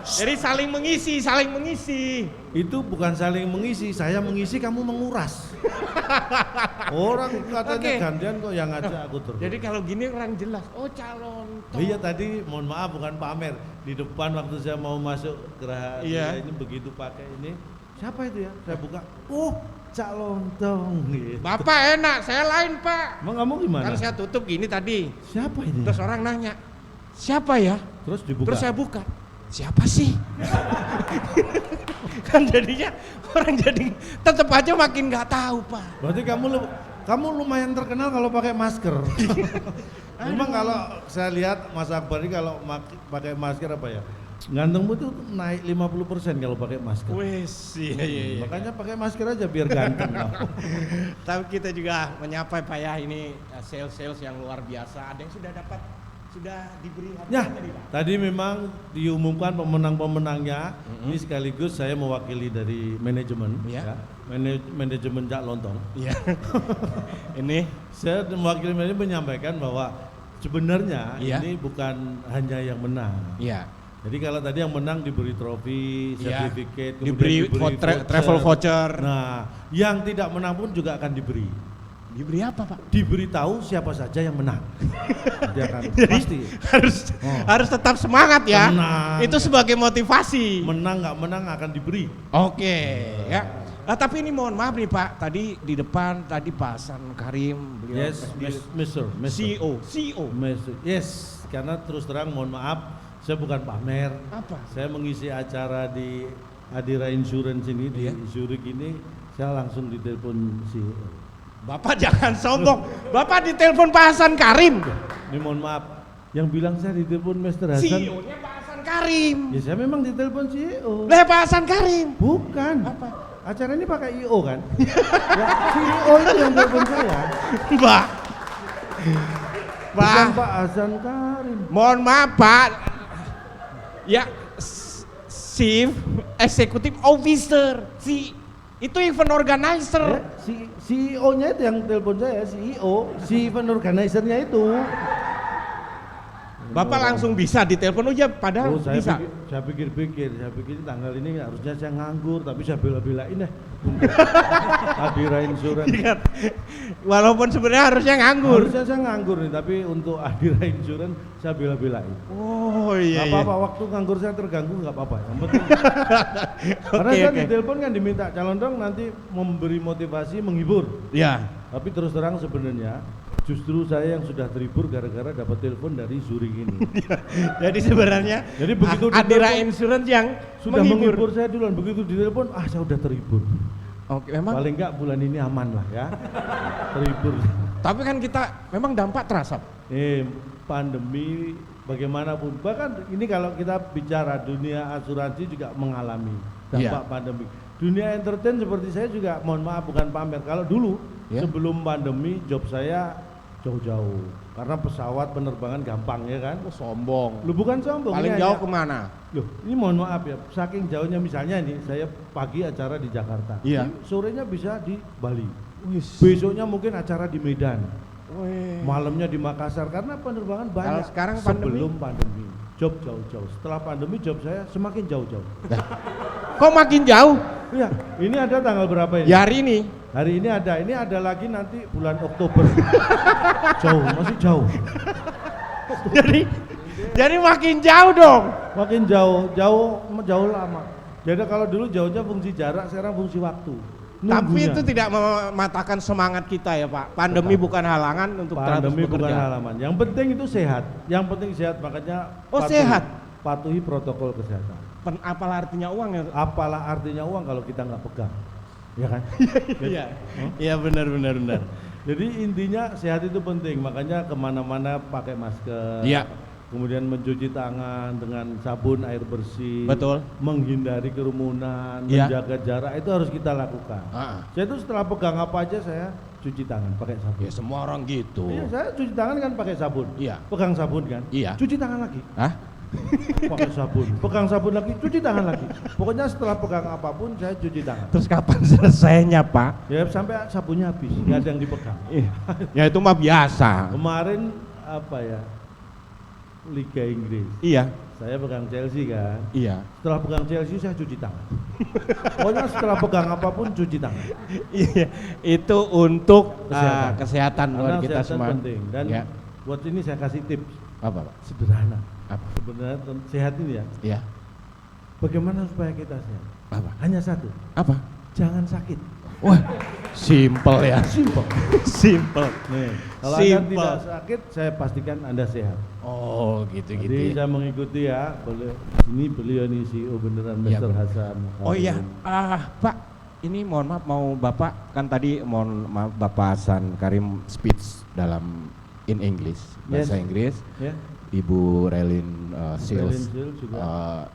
Jadi saling mengisi. Itu bukan saling mengisi, saya mengisi, kamu menguras. Orang katanya Oke. gantian kok yang ngajak aku terus. Jadi kalau gini orang jelas, oh Cak Lontong. Iya tadi mohon maaf bukan pamer. Di depan waktu saya mau masuk geraha Iya. ini begitu pakai ini. Siapa itu ya? Saya buka. Oh, Cak Lontong gitu. Bapak enak, saya lain Pak. Emang kamu gimana? Kan saya tutup gini tadi. Siapa ini? Terus orang nanya, siapa ya? Terus dibuka. Terus saya buka, siapa sih? Kan jadinya orang jadi tetap aja makin nggak tahu Pak. Berarti kamu lumayan terkenal kalau pakai masker. Memang kalau saya lihat Mas Akbar ini kalau pakai masker apa ya? Gantengmu tuh naik 50% kalau pakai masker. Wes, iya. Makanya pakai masker aja biar ganteng. Tapi kita juga menyapa Pak ya, ini sales yang luar biasa. Ada yang sudah diberi Ya, hadiah tadi Pak. tadi memang diumumkan pemenang-pemenangnya. Ini sekaligus saya mewakili dari manajemen, Ya. Manajemen Cak Lontong. Iya. Ini Saya mewakili manajemen menyampaikan bahwa sebenarnya Iya. ini bukan hanya yang menang. iya. Jadi kalau tadi yang menang diberi trofi, Iya. sertifikat, Diberi travel voucher. Nah, yang tidak menang pun juga akan diberi. Diberi apa Pak? Diberitahu siapa saja yang menang. Dia akan pasti Harus tetap semangat ya. Tenang. Itu sebagai motivasi. menang nggak menang akan diberi. Oke, ya. Tapi ini mohon maaf nih Pak, tadi di depan tadi Pak Hasan Karim, beliau Yes, Mr. CEO. Yes, karena terus terang mohon maaf, saya bukan pamer. Apa? Saya mengisi acara di Adira Insurance ini di Iya. Zurich ini, saya langsung ditelepon CEO. Bapak jangan sombong, Bapak ditelepon Pak Hasan Karim. Ini mohon maaf, yang bilang saya ditelepon Mr. Hasan. CEO-nya Pak Hasan Karim. Ya saya memang ditelepon CEO. Lah Pak Hasan Karim. Bukan. Apa? Acara ini pakai IO kan? Ya, CEO itu yang telepon saya. Mbak. Bukan Pak Hasan Karim. Mohon maaf Pak. Ya, Chief Executive Officer, Itu event organizer. Si CEO-nya itu yang telepon saya, CEO, si event organizer-nya itu. Bapak langsung bisa ditelepon aja padahal Oh, saya bisa. saya pikir tanggal ini harusnya saya nganggur, tapi saya bela-belain deh untuk Adira Insurance. Ingat, walaupun sebenarnya harusnya nganggur. Harusnya saya nganggur nih, tapi untuk Adira Insurance saya bela-belain. Oh iya. Gak apa-apa, waktu nganggur saya terganggu nggak apa-apa. Yang penting, karena Oke, saya oke. ditelepon kan diminta calon dong nanti memberi motivasi, menghibur. Ya. Tapi terus terang sebenarnya justru saya yang sudah terhibur gara-gara dapat telepon dari Zurich ini. Jadi sebenarnya Jadi begitu Adira ditelepon, Insurance yang Sudah menghibur saya duluan, begitu ditelepon, saya udah terhibur. Oke, memang. Paling enggak bulan ini aman lah ya, terhibur. Tapi kan kita memang dampak terasa. Pandemi bagaimanapun, bahkan ini kalau kita bicara dunia asuransi juga mengalami dampak pandemi. Dunia entertain seperti saya juga, mohon maaf bukan pamer. Kalau dulu sebelum pandemi job saya jauh-jauh karena pesawat penerbangan gampang ya kan. Oh, sombong. Lu bukan sombong. Paling ini jauh hanya- kemana? Loh, ini mohon maaf ya, saking jauhnya misalnya nih, saya pagi acara di Jakarta, Iya. ini sorenya bisa di Bali, besoknya mungkin acara di Medan, malamnya di Makassar, karena penerbangan banyak. Kalau sekarang sebelum pandemi, job jauh-jauh. Setelah pandemi job saya semakin jauh-jauh. Kok makin jauh? Iya, ini ada tanggal berapa ini? Ya hari ini. Hari ini ada lagi nanti bulan Oktober. Jauh, masih jauh. Jadi makin jauh dong. Makin jauh lama. Jadi kalau dulu jauhnya fungsi jarak, sekarang fungsi waktu. Tapi Nunggunya. itu tidak mematahkan semangat kita ya Pak. Pandemi bukan halangan untuk terus Pandemi bukan bekerja. halaman. Yang penting itu sehat. Yang penting sehat, makanya Oh, sehat. Patuhi protokol kesehatan. Apalah artinya uang ya? Apalah artinya uang kalau kita nggak pegang, ya kan? Iya. Iya benar. Jadi intinya sehat itu penting. Makanya kemana-mana pakai masker. Iya. Kemudian mencuci tangan dengan sabun air bersih. Betul. Menghindari kerumunan, Iya. menjaga jarak itu harus kita lakukan. Ah. Saya itu setelah pegang apa aja saya cuci tangan pakai sabun. Ya semua orang gitu. Iya, saya cuci tangan kan pakai sabun. Iya. Pegang sabun kan? Iya. Cuci tangan lagi. Hah? Pakai sabun. Pegang sabun lagi, cuci tangan lagi. Pokoknya setelah pegang apapun saya cuci tangan. Terus kapan selesainya Pak? Ya sampai sabunnya habis, nggak ada yang dipegang. Ya itu mah biasa. Kemarin apa ya? Liga Inggris. Iya. Saya pegang Chelsea kan. Iya. Setelah pegang Chelsea saya cuci tangan. Pokoknya setelah pegang apapun cuci tangan. Iya. Itu untuk kesehatan Karena buat kita kesehatan semua. penting. Dan Ya. buat ini saya kasih tips Apa Pak? sederhana. Apa? Sebenarnya sehat ini ya. Iya. Bagaimana supaya kita sehat? Apa? Hanya satu, Apa? jangan sakit. Wah, simple ya. Simple. Simple. Nih, kalau Anda Simple. tidak sakit, saya pastikan Anda sehat. Oh, gitu-gitu. Jadi ya. saya mengikuti ya, beliau nih CEO beneran Iya, Mr. bener. Hasan. Oh iya, Pak, ini mohon maaf mau Bapak kan tadi mohon maaf Bapak Hasan Karim speech dalam in English, bahasa Yes. Inggris. Ya. Ibu Relin Sales Relin Sales juga.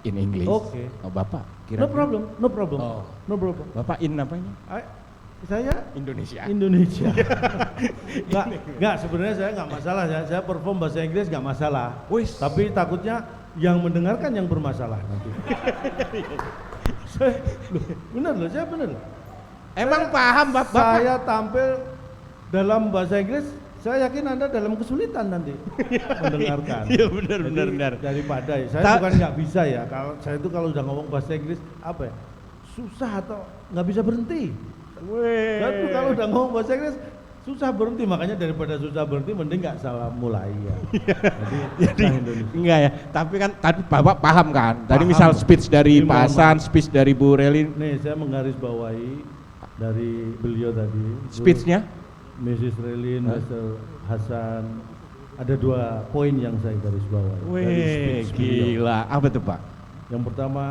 in English. Oke. Oh, Bapak No problem, no problem, Oh. no problem. Bapak in apa ini? Saya Indonesia. Indonesia. Nggak, sebenarnya saya nggak masalah. Saya perform bahasa Inggris nggak masalah. Wis. Tapi takutnya yang mendengarkan yang bermasalah nanti. Bener loh, saya bener. Emang paham Bapak? Saya tampil dalam bahasa Inggris, saya yakin Anda dalam kesulitan nanti mendengarkan. Iya benar. Jadi, daripada saya bukan nggak bisa ya. Kalau saya itu kalau udah ngomong bahasa Inggris apa ya? Susah atau nggak bisa berhenti. Dan kalau udah ngomong bahasa Inggris susah berhenti, makanya daripada susah berhenti mending nggak salah mulai ya. Jadi Indonesia. Enggak ya, tapi kan tadi Bapak paham kan? Tadi Paham. misal speech dari Ini Pak mohon Hasan, speech dari Bu Relin, Nih saya menggarisbawahi dari beliau tadi. speechnya? Mrs. Relin, Mr. Hasan, ada 2 poin yang saya garis bawahi dari Wih, speech beliau. gila. Apa tuh Pak? Yang pertama,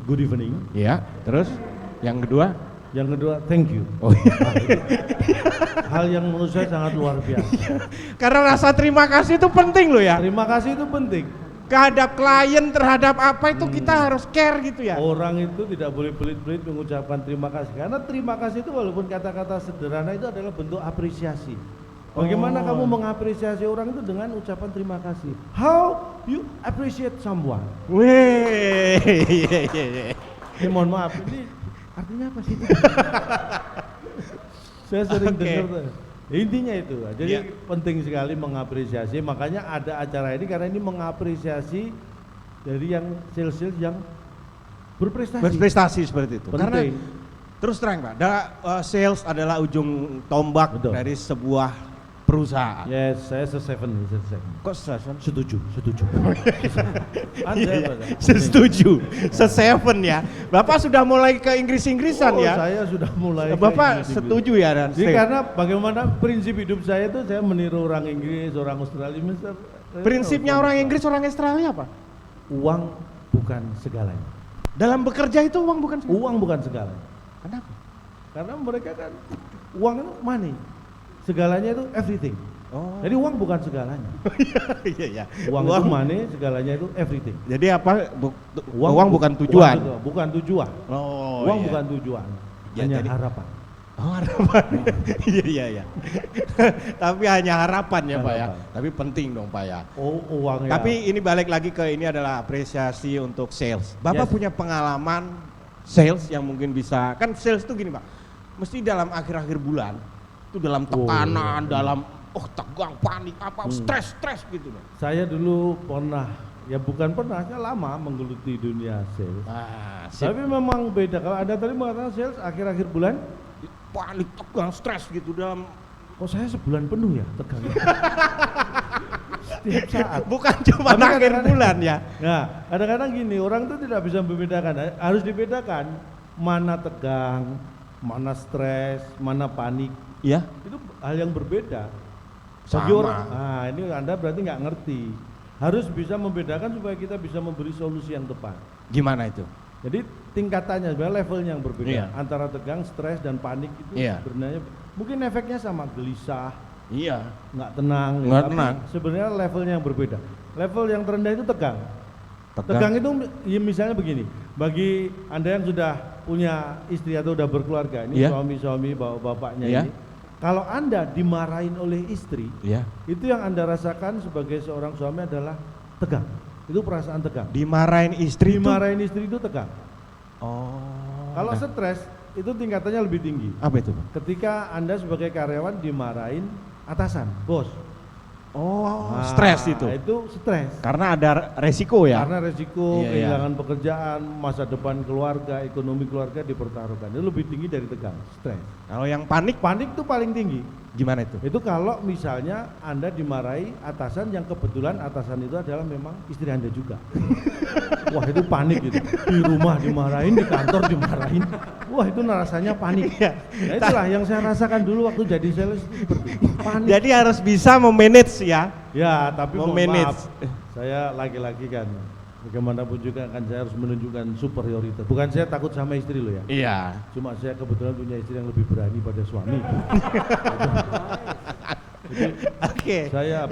good evening. Iya, terus yang kedua? Yang kedua, thank you. Oh iya. Hal yang menurut saya sangat luar biasa. Karena rasa terima kasih itu penting loh ya. Terima kasih itu penting. Terhadap klien, terhadap apa itu kita harus care gitu ya. Orang itu tidak boleh pelit-pelit mengucapkan terima kasih. Karena terima kasih itu walaupun kata-kata sederhana itu adalah bentuk apresiasi. Bagaimana kamu mengapresiasi orang itu dengan ucapan terima kasih? How you appreciate someone? Wih. Ini mohon maaf, ini artinya apa sih itu? Saya sering Oke. dengar tuh. Intinya itu, jadi Iya. penting sekali mengapresiasi, makanya ada acara ini karena ini mengapresiasi dari yang sales yang berprestasi. Berprestasi seperti itu. Penting. Karena terus terang Pak, sales adalah ujung tombak Betul. dari sebuah perusahaan. Yes, saya se-7. Kok seven? Setuju. Anda Iya, Pak? setuju, se-7 ya. Bapak sudah mulai ke Inggris-Inggrisan Oh, ya. saya sudah mulai. Bapak kayak setuju ya dan Jadi karena bagaimana prinsip hidup saya itu saya meniru orang Inggris, orang Australia, Mister. prinsipnya orang Inggris, orang Australia apa? Uang bukan segalanya. Dalam bekerja itu uang bukan segalanya. Uang bukan segalanya. Kenapa? Karena mereka kan uang itu money. Segalanya itu everything. Oh. Jadi uang bukan segalanya. Iya iya. Uang itu money, segalanya itu everything. Jadi apa? Uang bukan tujuan. Bukan tujuan. Oh, Uang iya. bukan tujuan. Ya, Hanya jadi- harapan. Oh, harapan. Iya iya iya. Tapi hanya harapan ya Pak ya. Harapan. Tapi penting dong Pak ya. Oh, uang ya. Tapi ini balik lagi ke ini adalah apresiasi untuk sales. Bapak Yes. punya pengalaman sales yang mungkin bisa, kan sales itu gini Pak, mesti dalam akhir-akhir bulan, itu dalam tekanan, dalam tegang, panik, stres gitu Pak. Saya dulu pernah, ya bukan pernah, saya lama menggeluti dunia sales. Tapi memang beda. Kalau Anda tadi mengatakan sales akhir-akhir bulan, Panik, tegang, stres gitu dalam, kok saya sebulan penuh ya tegang. Setiap saat. bukan cuma Tapi akhir kadang-kadang- bulan ya. Nah, kadang-kadang gini, orang tuh tidak bisa membedakan. Harus dibedakan mana tegang, mana stres, mana panik. Iya. Itu hal yang berbeda. Sama. Bagi orang, nah ini Anda berarti nggak ngerti. Harus bisa membedakan supaya kita bisa memberi solusi yang tepat. Gimana itu? Jadi tingkatannya, sebenarnya levelnya yang berbeda. Iya. Antara tegang, stres, dan panik itu Iya. sebenarnya mungkin efeknya sama, gelisah, Iya. nggak tenang. Nggak tapi tenang. Sebenarnya levelnya yang berbeda. Level yang terendah itu tegang. Tegang itu ya misalnya begini, bagi Anda yang sudah punya istri atau sudah berkeluarga, ini Iya. suami-suami bapak-bapaknya Iya. ini, kalau Anda dimarahin oleh istri, Iya. itu yang Anda rasakan sebagai seorang suami adalah tegang. Itu perasaan tegang. Dimarahin istri itu. Dimarahin istri itu tegang. Oh. Kalau stres itu tingkatannya lebih tinggi. apa itu Pak? Ketika Anda sebagai karyawan dimarahin atasan, bos. Oh, Nah, stres itu. Itu stres. Karena ada resiko ya. Karena resiko Iya, iya. kehilangan pekerjaan, masa depan keluarga, ekonomi keluarga dipertaruhkan. Itu lebih tinggi dari tegang, stres. Kalau yang panik Panik itu paling tinggi. gimana itu? Itu kalau misalnya Anda dimarahi atasan yang kebetulan atasan itu adalah memang istri Anda juga. Wah, itu panik gitu. Di rumah dimarahin, di kantor dimarahin. Wah, itu rasanya panik. Nah, itulah yang saya rasakan dulu waktu jadi sales itu seperti itu. Panik. Jadi harus bisa memanage ya. Ya, tapi mohon Memanage. maaf, saya laki-laki kan, bagaimanapun juga kan saya harus menunjukkan superioritas. Bukan saya takut sama istri loh ya. Iya. Cuma saya kebetulan punya istri yang lebih berani pada suami. Jadi Oke. saya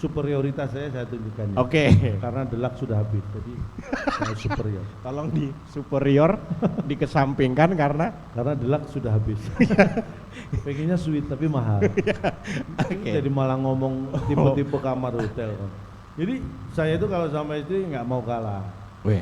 superioritas saya tunjukkan. Oke. Karena delak sudah habis, jadi saya superior. Tolong di superior dikesampingkan karena Karena delak sudah habis. Pengennya sweet tapi mahal. Jadi malah ngomong tipe-tipe kamar hotel. Jadi saya itu kalau sama istri nggak mau kalah. weh.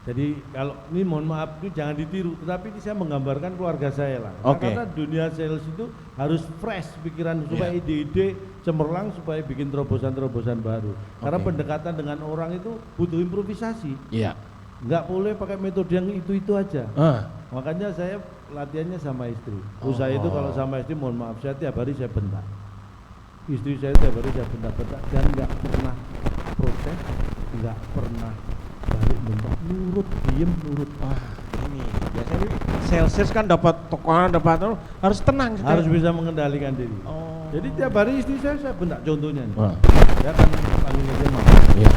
Jadi kalau ini mohon maaf ini jangan ditiru, tetapi ini saya menggambarkan keluarga saya lah. Oke. Karena dunia sales itu harus fresh pikiran supaya Iya. ide-ide cemerlang supaya bikin terobosan-terobosan baru. Karena Oke. pendekatan dengan orang itu butuh improvisasi. Iya. Nggak boleh pakai metode yang itu aja. Ah. Makanya saya latihannya sama istri. Oh. Saya itu kalau sama istri mohon maaf saya tiap hari saya bentak. Istri saya tiap hari saya bentak-bentak dan nggak pernah protes, nggak pernah balik bentak, nurut, diem, nurut. Wah, ini biasanya sales kan dapat tekanan, dapat harus tenang. Harus bisa mengendalikan diri. Oh. Jadi tiap hari istri saya bentak contohnya nih. Wah. Saya kan panggil dia mama. Iya.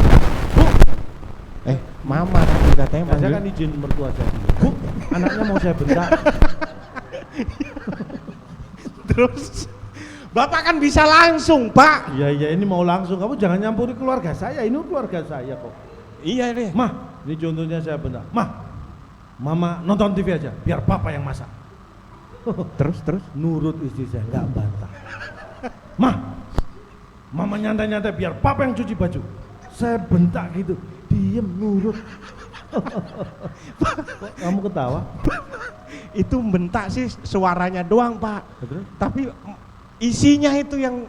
Mama tadi katanya Nah, saya manggil. kan izin mertua saya. Bu, anaknya mau saya bentak. Terus Bapak kan bisa langsung, Pak. Iya ini mau langsung. Kamu jangan nyampuri keluarga saya. Ini keluarga saya kok. Iya deh. Mah, ini contohnya saya bentak. Mah, mama nonton TV aja, biar papa yang masak. Terus. Nurut istri saya, nggak bantah. Mah, mama nyantai-nyantai, biar papa yang cuci baju. Saya bentak gitu, diem nurut. Kok kamu ketawa? Itu bentak sih suaranya doang Pak. Terus? Tapi isinya itu yang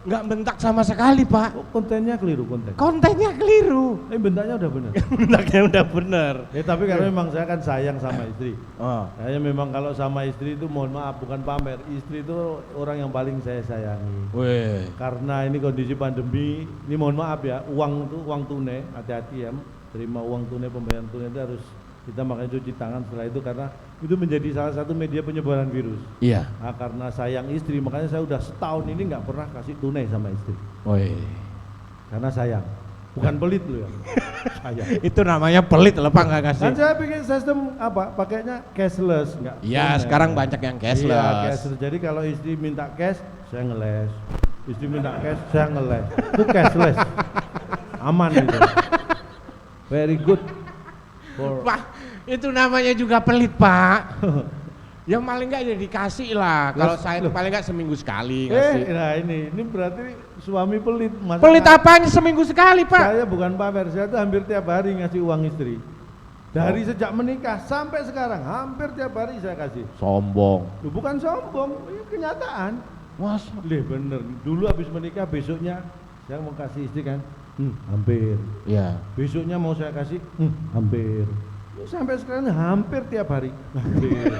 nggak bentak sama sekali Pak. Kok kontennya keliru konten? Kontennya keliru. Bentaknya udah benar. Bentaknya udah bener. Ya tapi karena memang saya kan sayang sama istri. Oh. Saya memang kalau sama istri itu mohon maaf bukan pamer. Istri itu orang yang paling saya sayangi. Weh. Karena ini kondisi pandemi, ini mohon maaf ya, uang tunai, hati-hati ya, terima uang tunai, pembayaran tunai itu harus kita makanya cuci tangan setelah itu karena itu menjadi salah satu media penyebaran virus. Iya. Nah, karena sayang istri, makanya saya udah setahun ini nggak pernah kasih tunai sama istri. Weh. Karena sayang, bukan pelit loh ya. Sayang. Itu namanya pelit loh Pak nggak kasih. Kan saya bikin sistem apa? Pakainya cashless, nggak. Iya tunai. sekarang banyak yang cashless. Iya, cashless. Jadi kalau istri minta cash, saya ngeles. Istri minta cash, saya ngeles. Itu cashless. Aman itu. Very good. Pak, itu namanya juga pelit Pak. Yang paling nggak ya dikasih lah. Kalau saya itu paling nggak seminggu sekali ngasih. Nah ini berarti suami pelit. Masa Pelit apanya seminggu sekali Pak? Saya bukan pamer, saya tuh hampir tiap hari ngasih uang istri. Dari sejak menikah sampai sekarang hampir tiap hari saya kasih. Sombong. Loh, bukan sombong, ini kenyataan. Masa? Lih bener, dulu habis menikah besoknya saya mau kasih istri kan, hampir. Iya. Besoknya mau saya kasih, hampir. Sampai sekarang hampir tiap hari, hampir.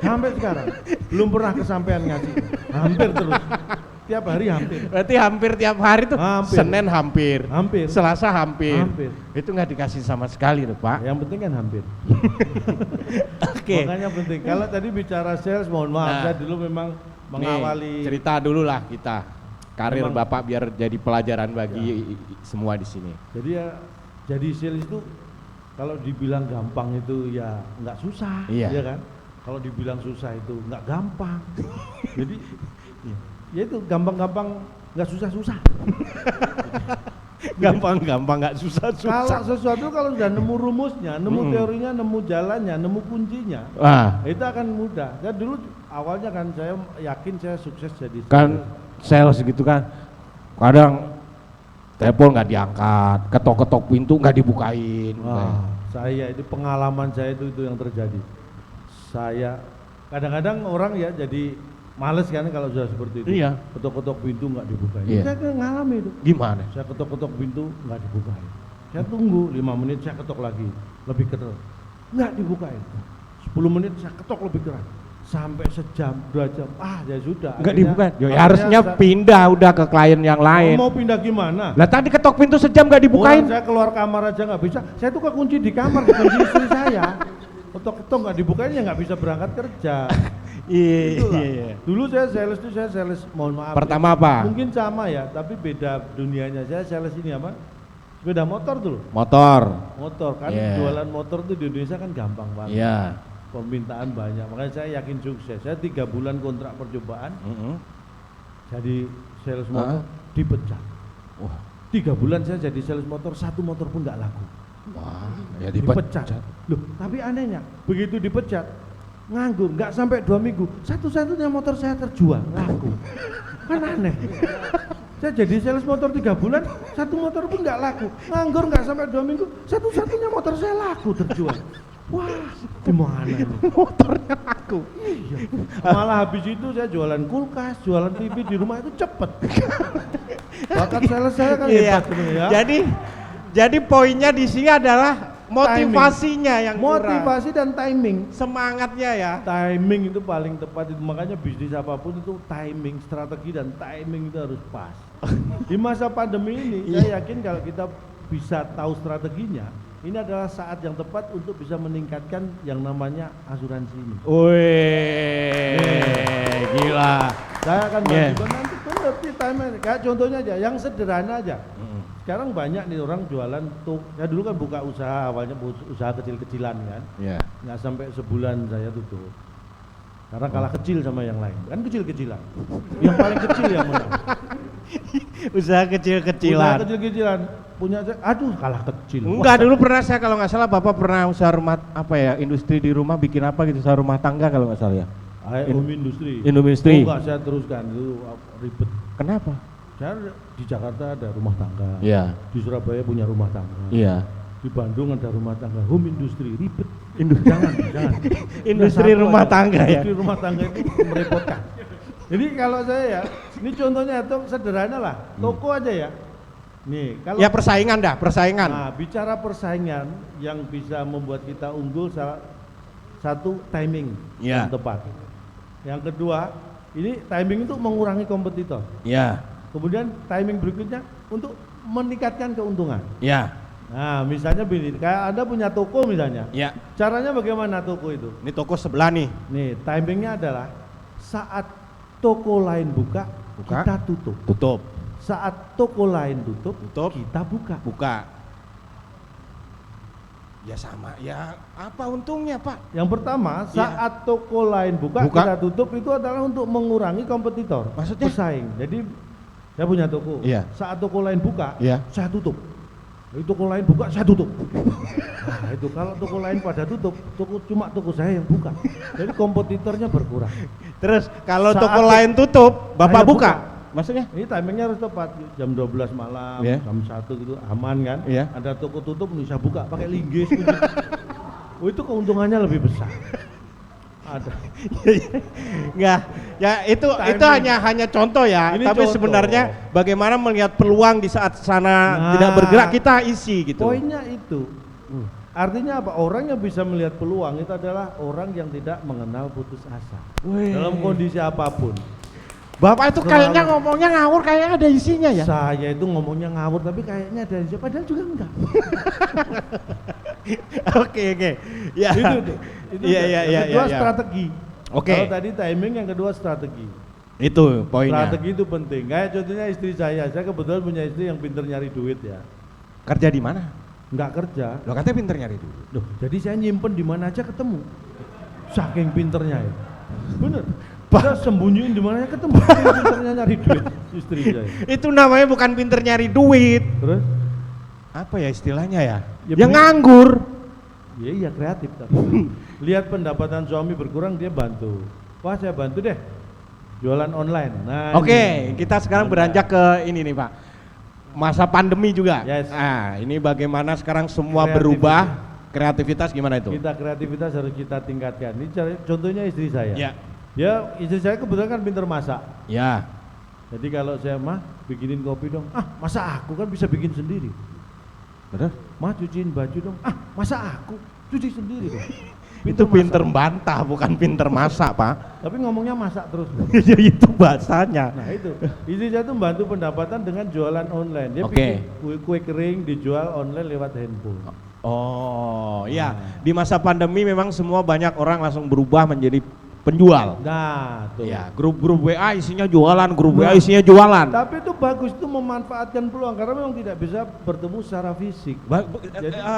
Sampai sekarang belum pernah kesampaian ngasih, hampir terus. Tiap hari hampir. Berarti hampir tiap hari tuh Hampir. Senin hampir, Hampir. Selasa hampir. Hampir. Itu nggak dikasih sama sekali tuh Pak. Yang penting kan hampir. Oke. Makanya penting. Kalau tadi bicara sales, mohon maaf, Nah. saya dulu memang mengawali. Nih, cerita dulu lah kita. Karir Memang- Bapak biar jadi pelajaran bagi semua di sini. Jadi ya, jadi sales itu kalau dibilang gampang itu ya nggak susah, Iya. ya kan? Kalau dibilang susah itu nggak gampang. Jadi ya itu gampang-gampang nggak susah-susah. Gampang-gampang nggak Kalau susah-susah. sesuatu kalau sudah nemu rumusnya, nemu teorinya, nemu jalannya, nemu kuncinya, Wah, itu akan mudah. Saya dulu awalnya kan saya yakin saya sukses jadi kan sales gitu kan. Kadang telepon nggak diangkat, ketok-ketok pintu nggak dibukain. Wah, saya itu pengalaman saya itu yang terjadi. Saya kadang-kadang orang ya jadi males kan kalau sudah seperti itu. Iya. Ketok-ketok pintu nggak dibukain. Iya. Saya ngalami itu. Gimana? Saya ketok-ketok pintu nggak dibukain. Saya tunggu 5 menit saya ketok lagi, lebih keras. Nggak dibukain. 10 menit saya ketok lebih keras. Sampai sejam, 2 jam. Ya sudah. Nggak akhirnya- dibukain. Ya, akhirnya harusnya saya- pindah udah ke klien yang lain. Mau pindah gimana? Lah tadi ketok pintu sejam nggak dibukain. Orang saya keluar kamar aja nggak bisa. Saya tuh kekunci di kamar, kekunci istri saya. Ketok-ketok nggak dibukain ya nggak bisa berangkat kerja. Itulah. Iya. Dulu saya sales, mohon maaf. Pertama apa? Mungkin sama ya, tapi beda dunianya. Saya sales ini apa? Sepeda motor dulu. Motor. Motor kan Iya. jualan motor tuh di Indonesia kan gampang banget. Iya. Permintaan banyak, makanya saya yakin sukses. Saya 3 bulan kontrak percobaan jadi sales motor dipecat. Wah. 3 bulan saya jadi sales motor, 1 motor pun nggak laku. Wah, ya Dipecat. Loh, tapi anehnya begitu dipecat nganggur nggak sampai 2 minggu satu-satunya motor saya terjual laku. Kan aneh. Saya jadi sales motor 3 bulan, 1 motor pun nggak laku. Nganggur nggak sampai 2 minggu, satu-satunya motor saya laku terjual. Wah, gimana ini? Motornya laku. Iya. Malah habis itu saya jualan kulkas, jualan TV di rumah itu cepet. Bakat sales saya kan Iya. hebat sebenarnya. Jadi poinnya di sini adalah motivasinya yang kurang. Motivasi dan timing. Semangatnya ya. Timing itu paling tepat itu, makanya bisnis apapun itu timing, strategi dan timing itu harus pas. Di masa pandemi ini saya yakin kalau kita bisa tahu strateginya, ini adalah saat yang tepat untuk bisa meningkatkan yang namanya asuransi ini. Wih, gila. Saya akan Yeah. bantu nanti benar sih timing. Kayak contohnya aja, yang sederhana aja. Sekarang banyak nih orang jualan tuh. Ya dulu kan buka usaha, awalnya usaha kecil-kecilan kan. Ya. Nggak sampai sebulan saya tutup. Karena kalah kecil sama yang lain. Kan kecil-kecilan. Yang paling kecil yang menang. Usaha Usaha kecil-kecilan. kecil-kecilan punya saya, aduh kalah kecil. Enggak, dulu pernah saya kalau nggak salah Bapak pernah usaha rumah apa ya, industri di rumah bikin apa gitu, usaha rumah tangga kalau nggak salah ya. Home industri. Industri. Oh, enggak, saya teruskan itu ribet. Kenapa? Saya di Jakarta ada rumah tangga. Iya. Di Surabaya punya rumah tangga. Iya. Di Di Bandung ada rumah tangga, home industry, ribet. Industri. Jangan. Industri Udah satu rumah aja. tangga ya. Industri rumah tangga itu merepotkan. Jadi kalau saya ya, ini contohnya itu sederhana lah, toko aja ya. Nih, kalau Ya persaingan dah, persaingan. nah, bicara persaingan yang bisa membuat kita unggul salah satu timing Ya. yang tepat. Yang kedua, ini timing itu mengurangi kompetitor. Ya, Kemudian timing berikutnya untuk meningkatkan keuntungan. ya, Nah, misalnya begini, kayak Anda punya toko misalnya. ya. Caranya bagaimana toko itu? Ini toko sebelah nih. Nih, timingnya adalah saat toko lain buka, Buka. kita tutup. Tutup. Saat toko lain tutup, Tutup. kita buka. Buka. Ya sama. Ya apa untungnya, Pak? Yang pertama, Iya. saat toko lain buka, Buka. kita tutup itu adalah untuk mengurangi kompetitor. Maksudnya? Pesaing. Jadi saya punya toko. Iya. Saat toko lain buka, Iya. saya tutup. Itu toko lain buka, saya tutup. Nah, itu kalau toko lain pada tutup, cuma toko saya yang buka. Jadi kompetitornya berkurang. Terus kalau Saat toko tu- lain tutup, Bapak saya buka. buka. Maksudnya? Ini timingnya harus tepat, jam 12 malam, Iya. jam 1 gitu, aman kan? Iya. Ada toko tutup, bisa buka pakai linggis. Oh, itu keuntungannya lebih besar. Ada. Enggak. Ya itu Timing. hanya contoh ya. Ini Tapi contoh. sebenarnya bagaimana melihat peluang di saat sana Nah. tidak bergerak kita isi gitu. Poinnya itu. Artinya apa? Orang yang bisa melihat peluang itu adalah orang yang tidak mengenal putus asa. Dalam kondisi apapun. Bapak itu kayaknya Selalu. ngomongnya ngawur, kayaknya ada isinya ya. Saya itu ngomongnya ngawur tapi kayaknya ada aja, padahal juga enggak. Oke. Ya. Itu Iya, iya, yang iya, kedua iya. strategi. Oke. Kalau tadi timing, yang kedua strategi. Itu poinnya. Strategi itu penting. Kayak contohnya istri saya kebetulan punya istri yang pinter nyari duit ya. Kerja di mana? Enggak kerja. Lo katanya pinter nyari duit. Loh, jadi saya nyimpen di mana aja ketemu. Saking pinternya ya. Bener. Kita sembunyiin di mana aja ketemu. Saking pinternya nyari duit istri saya. Itu namanya bukan pinter nyari duit. Terus? Apa ya istilahnya ya? Ya, Yang beli- nganggur. Iya kreatif tapi. Lihat pendapatan suami berkurang dia bantu. Wah saya bantu deh. Jualan online. Nah, Oke, ini. kita sekarang Online. beranjak ke ini nih Pak. Masa pandemi juga. Yes. Nah, ini bagaimana sekarang semua Kreativitas. berubah. Kreativitas gimana itu? Kita kreativitas harus kita tingkatkan. Ini contohnya istri saya. Ya. Ya istri saya kebetulan kan pinter masak. Ya. Jadi kalau saya mah bikinin kopi dong. Ah masa aku kan bisa bikin sendiri. Betul? Mah cuciin baju dong. Ah masa aku cuci sendiri dong. Itu pinter masak. bantah, bukan pinter masak Pak. Tapi ngomongnya masak terus. Ya itu bahasanya. Nah itu, istri saya tuh bantu pendapatan dengan jualan online. Dia Oke. bikin kue kering dijual online lewat handphone. Oh, iya. Di masa pandemi memang semua banyak orang langsung berubah menjadi penjual. Nah tuh. Ya, grup-grup WA isinya jualan, grup WA Nah. isinya jualan. Tapi itu bagus, itu memanfaatkan peluang karena memang tidak bisa bertemu secara fisik.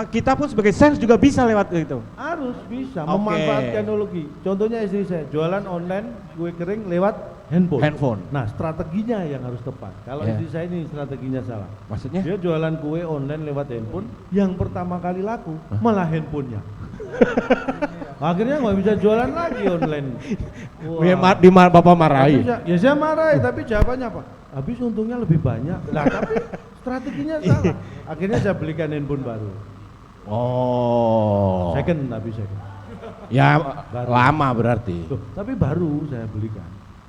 Kita pun sebagai sales juga bisa lewat itu. Harus bisa Oke. memanfaatkan teknologi. Contohnya istri saya jualan online kue kering lewat handphone. Handphone. Nah strateginya yang harus tepat. Kalau Ya. istri saya ini strateginya salah. Maksudnya? Dia jualan kue online lewat handphone. Yang pertama kali laku malah handphonenya. Akhirnya nggak bisa jualan lagi online. Bapak marahi. Ya saya marahi, tapi jawabannya apa? Habis untungnya lebih banyak. Lah tapi strateginya salah. Akhirnya saya belikan handphone baru. Oh. Second tapi second. Ya Baru. lama berarti. Tuh, tapi baru saya belikan.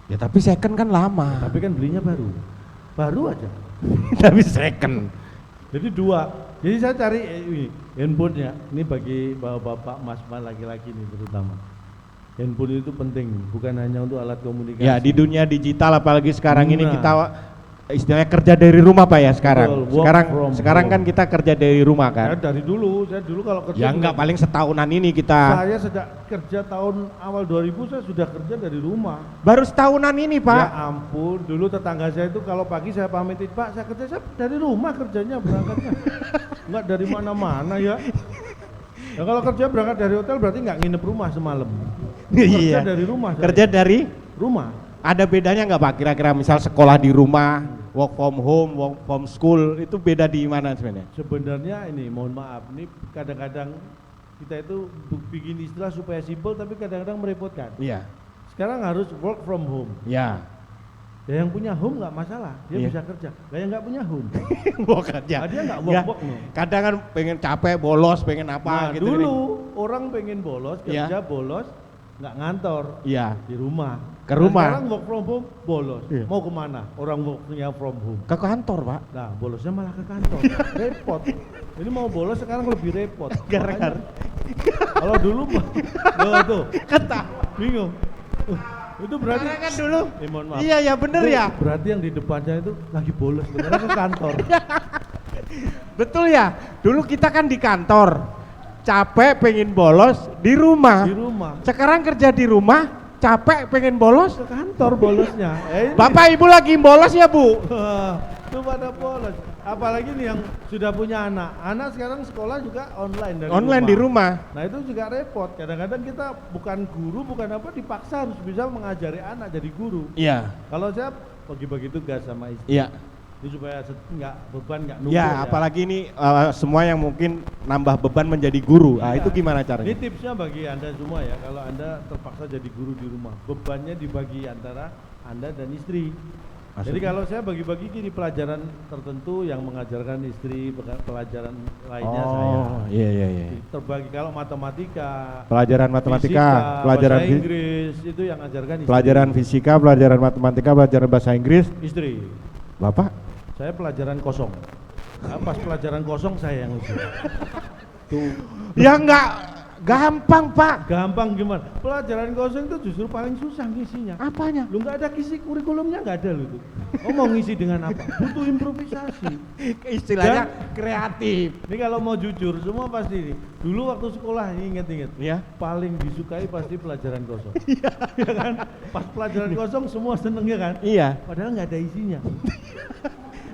Ya tapi second kan lama. Tapi kan belinya baru. Baru aja. Tapi second. Jadi dua. Jadi saya cari ini handphonenya. Ini bagi bapak-bapak, mas-mas laki-laki ini terutama. Handphone itu penting, bukan hanya untuk alat komunikasi. Ya di dunia digital apalagi sekarang ini Nah. kita istilahnya kerja dari rumah Pak ya sekarang. Betul, work from Sekarang kan home. kita kerja dari rumah Saya kan. dari dulu, saya dulu kalau kerja Ya enggak juga- paling setahunan ini kita. Saya sejak kerja tahun awal 2000 saya sudah kerja dari rumah. Baru setahunan ini Ya Pak. ampun, dulu tetangga saya itu kalau pagi saya pamitin, Pak saya kerja, saya dari rumah kerjanya berangkatnya. Enggak dari mana-mana ya. Ya kalau kerja berangkat dari hotel berarti nggak nginep rumah semalam. Iya. Kerja dari rumah. saya. Kerja dari rumah. ada bedanya nggak Pak kira-kira misal sekolah di rumah, work from home, work from school itu beda di mana sebenarnya? Sebenarnya ini mohon maaf, ini kadang-kadang kita itu bikin istilah supaya simpel tapi kadang-kadang merepotkan. Iya. Sekarang harus work from home. Ya. Ya yang punya home nggak masalah, dia Iya. bisa kerja. Lah yang nggak punya home, Wah, kerja. dia nggak Ya, work no. kadang kan pengen capek, bolos, pengen apa Nah, gitu. dulu orang pengen bolos, Iya. kerja bolos, nggak ngantor Iya, di rumah. Ke Nah, rumah. sekarang work from home bolos. Iya. Mau kemana? Orang worknya from home. ke kantor, Pak. Nah, bolosnya malah ke kantor. Repot. Ini mau bolos sekarang lebih repot. Gara-gara. Makanya, kalau dulu tuh Kata. bingung. Itu berarti Karena kan dulu. mohon maaf. Iya, ya bener Itu ya. Berarti yang di depannya itu lagi bolos, sebenarnya ke kantor. Betul ya. Dulu kita kan di kantor. Capek pengen bolos di rumah. Di rumah. Sekarang kerja di rumah, capek pengen bolos. Ke kantor bolosnya. Ini. Bapak Ibu lagi bolos ya, Bu? Itu pada bolos. Apalagi nih yang sudah punya anak. Anak sekarang sekolah juga online dari Online di rumah. Nah itu juga repot. Kadang-kadang kita bukan guru, bukan apa, dipaksa harus bisa mengajari anak jadi guru. Iya. Kalau saya bagi-bagi tugas sama istri. Iya. Ini supaya nggak beban, nggak numpuk Ya, apalagi ini semua yang mungkin nambah beban menjadi guru. Ah, itu gimana Ini caranya? tipsnya bagi Anda semua ya, kalau Anda terpaksa jadi guru di rumah, bebannya dibagi antara Anda dan istri. Jadi Maksudnya? kalau saya bagi-bagi gini, pelajaran tertentu yang mengajarkan istri, pelajaran lainnya saya. Oh, iya iya iya. Terbagi kalau matematika, Pelajaran matematika, fisika, pelajaran bahasa Inggris, itu yang ajarkan istri. pelajaran fisika, pelajaran matematika, pelajaran bahasa Inggris. Istri. Bapak? Saya pelajaran kosong. Nah, pas pelajaran kosong saya yang isi. Tuh. Ya enggak gampang, Pak. Gampang gimana? Pelajaran kosong itu justru paling susah ngisinya. Apanya? Lu nggak ada kisi kurikulumnya, nggak ada lu tuh. Oh, mau ngisi dengan apa? Butuh improvisasi. Istilahnya kreatif. Ini kalau mau jujur, semua pasti ini. Dulu waktu sekolah ini inget-inget. Ya. Paling disukai pasti pelajaran kosong. Iya kan? Pas pelajaran kosong semua seneng ya kan? Iya. Padahal nggak ada isinya.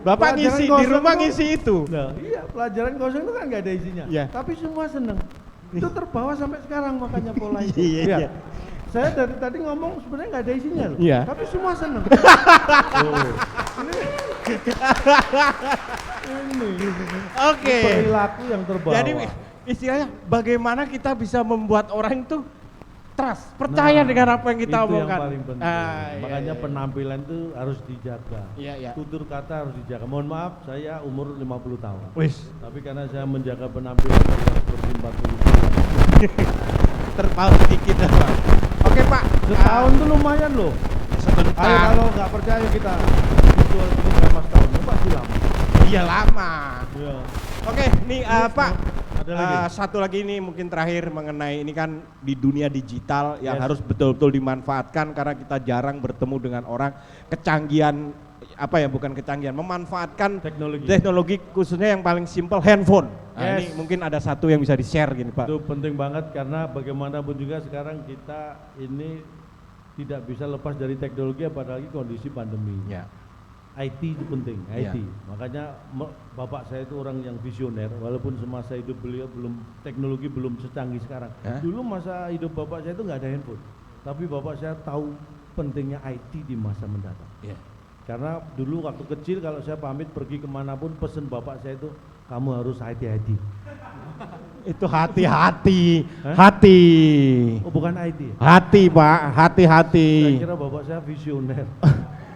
Bapak Pelajaran ngisi di kosong rumah itu- ngisi itu. Nah, iya, pelajaran kosong itu kan nggak ada isinya. Iya. Tapi semua seneng. Itu terbawa sampai sekarang makanya pola itu. Iya, iya. Saya dari tadi ngomong sebenarnya nggak ada isinya loh. Iya. Tapi semua seneng. Oh. Ini Oke. perilaku yang terbawa. Jadi istilahnya bagaimana kita bisa membuat orang itu trust, percaya Nah, dengan apa yang kita itu omongkan. yang paling penting. Iya, Makanya iya. penampilan itu harus dijaga. Iya, iya. Tutur kata harus dijaga. Mohon maaf, saya umur 50 tahun. Wis, Tapi karena saya menjaga penampilan sudah seperti 40 tahun. terpaut sedikit ya, Pak. Oke, Pak. Setahun tuh lumayan loh. Sebentar. Ayo kalau nggak percaya kita visual ini berapa tahun? Itu pasti lama. Iya lama. Iya. Oke, nih Pak. Ada lagi? Satu lagi ini mungkin terakhir mengenai ini kan di dunia digital yang Yes. harus betul-betul dimanfaatkan karena kita jarang bertemu dengan orang, kecanggihan apa ya, bukan kecanggihan, memanfaatkan teknologi khususnya yang paling simpel, handphone. Nah, Yes. ini mungkin ada satu yang bisa di-share gini, Pak. Itu penting banget karena bagaimanapun juga sekarang kita ini tidak bisa lepas dari teknologi apalagi kondisi pandemi. Ya. IT itu penting, Iya. IT. Makanya bapak saya itu orang yang visioner, walaupun semasa hidup beliau teknologi belum secanggih sekarang. Hah? Dulu masa hidup bapak saya itu nggak ada handphone, tapi bapak saya tahu pentingnya IT di masa mendatang. Iya. Karena dulu waktu kecil kalau saya pamit pergi kemanapun pesen bapak saya itu kamu harus hati-hati. Itu hati-hati, Hah? hati. Oh bukan IT. Hati, Pak, Saya hati-hati. kira bapak saya visioner.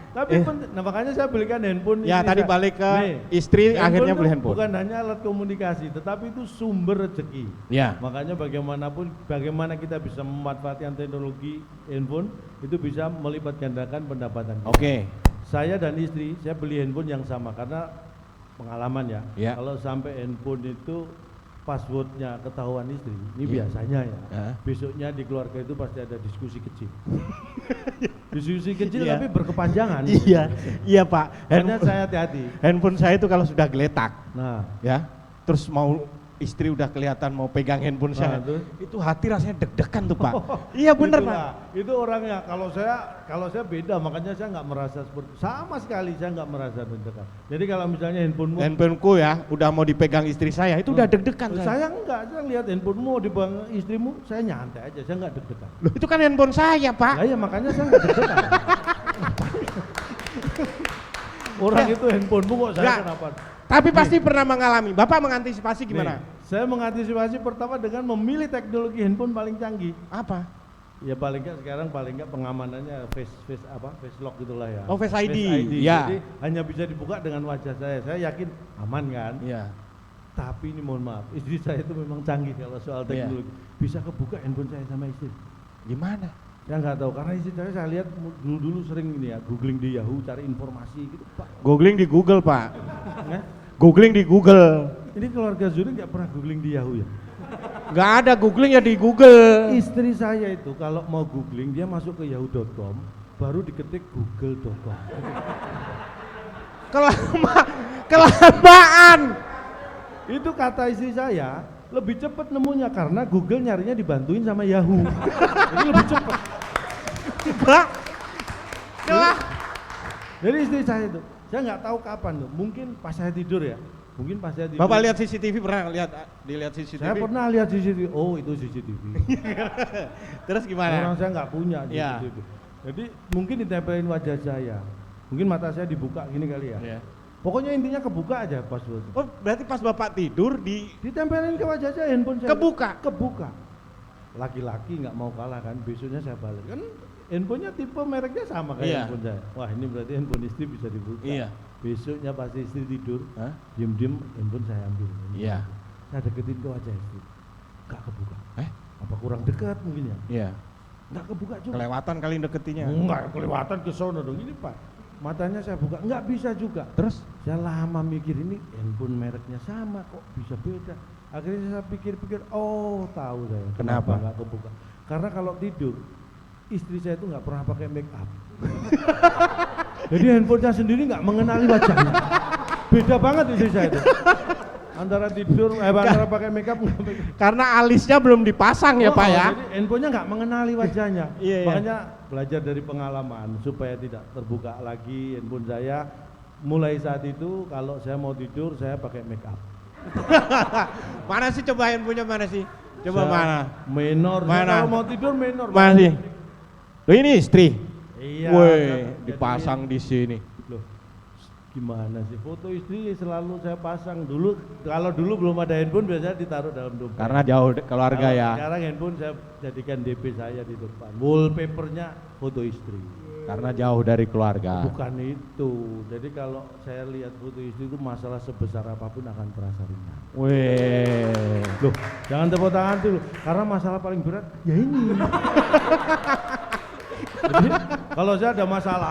Tapi nah makanya saya belikan handphone. Ya, ini, tadi Kak. balik ke Nih, istri, akhirnya tuh beli handphone. Bukan hanya alat komunikasi, tetapi itu sumber rezeki. Ya. Makanya bagaimanapun, bagaimana kita bisa memanfaatkan teknologi handphone itu bisa melipat gandakan pendapatan kita. Oke. Saya dan istri, saya beli handphone yang sama karena pengalaman ya. Ya. Kalau sampai handphone itu passwordnya ketahuan istri, ini Iya. biasanya ya. Ya. Besoknya di keluarga itu pasti ada diskusi kecil. Diskusi kecil Iya. tapi berkepanjangan. Iya, iya Pak. Makanya saya hati-hati. Handphone saya itu kalau sudah geletak, Nah, ya, terus mau istri udah kelihatan mau pegang handphone saya, terus? itu hati rasanya deg-degan tuh Pak. Iya bener Pak. itulah. Itu orangnya. Kalau saya beda, makanya saya nggak merasa seperti sama sekali saya nggak merasa deg-degan. Jadi kalau misalnya handphonemu, Handphoneku ya, udah mau dipegang istri saya, itu udah deg-degan saya. saya enggak, saya lihat handphonemu di bang istrimu, saya nyantai aja, saya nggak deg-degan. Loh, itu kan handphone saya Pak. Lah ya makanya saya nggak deg-degan. Orang Ya. itu handphonemu kok saya Nggak. kenapa? Tapi pasti pernah mengalami. Bapak mengantisipasi gimana? Nih, saya mengantisipasi pertama dengan memilih teknologi handphone paling canggih. Apa? Ya paling nggak sekarang pengamanannya face lock gitulah ya. Oh, Face ID. Ya. Jadi hanya bisa dibuka dengan wajah saya. Saya yakin aman kan? Iya. Tapi ini mohon maaf, istri saya itu memang canggih kalau soal Iya. teknologi. Bisa kebuka handphone saya sama istri. Gimana? Saya nggak tahu karena istri saya lihat dulu sering ini ya, googling di Yahoo cari informasi gitu Pak. Googling di Google, Pak. Nah, Googling di Google. ini keluarga Zuri nggak pernah googling di Yahoo ya? Nggak ada googling ya di Google. Istri saya itu kalau mau googling dia masuk ke yahoo.com baru diketik google.com. Kelamaan. Itu kata istri saya lebih cepat nemunya karena Google nyarinya dibantuin sama Yahoo. Jadi lebih cepat. Pak. Jadi istri saya itu, saya nggak tahu kapan tuh. Mungkin pas saya tidur ya. Mungkin pas saya tidur. Bapak lihat CCTV pernah dilihat CCTV? Saya pernah lihat CCTV. Oh itu CCTV. Terus gimana? Orang saya nggak punya Ya. CCTV. Jadi mungkin ditempelin wajah saya. Mungkin mata saya dibuka gini kali ya. Ya. Pokoknya intinya kebuka aja password. Oh, berarti pas Bapak tidur Ditempelin ke wajah saya handphone saya. Kebuka. Laki-laki nggak mau kalah kan. Besoknya saya balik kan. Handphonenya tipe mereknya sama kayak Iya. handphone saya. Wah ini berarti handphone istri bisa dibuka. Iya. Besoknya pasti istri tidur, Hah? diem-diem handphone saya ambil. Iya. Saya deketin ke wajah istri, nggak kebuka. Eh? Apa kurang dekat mungkin ya? Iya. Nggak kebuka juga. Kelewatan kali deketinya. Enggak, kelewatan ke sono dong. Ini Pak, matanya saya buka, nggak bisa juga. Terus? Saya lama mikir ini handphone mereknya sama kok bisa beda. Akhirnya saya pikir-pikir, oh tahu saya. Kenapa? Nggak kebuka? Karena kalau tidur, istri saya itu nggak pernah pakai make up. Jadi handphonenya sendiri nggak mengenali wajahnya. Beda banget istri saya itu. Antara tidur, antara pakai make up nggak pakai. Karena alisnya belum dipasang ya, Oh, Pak ya. Jadi handphonenya nggak mengenali wajahnya. Iya, iya. Makanya belajar dari pengalaman supaya tidak terbuka lagi handphone saya. Mulai saat itu kalau saya mau tidur saya pakai make up. Mana sih coba handphonenya mana sih? Coba Saya mana? Minor. Saya Mana? kalau mau tidur minor. Mana sih? Loh ini istri. Iya. Woi, kan, dipasang di sini. Loh, gimana sih? Foto istri selalu saya pasang dulu. Kalau dulu belum ada handphone biasanya ditaruh dalam dompet. Karena jauh keluarga Kalau ya. Sekarang handphone saya jadikan DP saya di depan. Wallpapernya foto istri. Karena jauh dari keluarga. Bukan itu. Jadi kalau saya lihat foto istri itu masalah sebesar apapun akan terasa ringan. Weh. Loh, jangan tepuk tangan dulu. Karena masalah paling berat ya ini. Jadi kalau saya ada masalah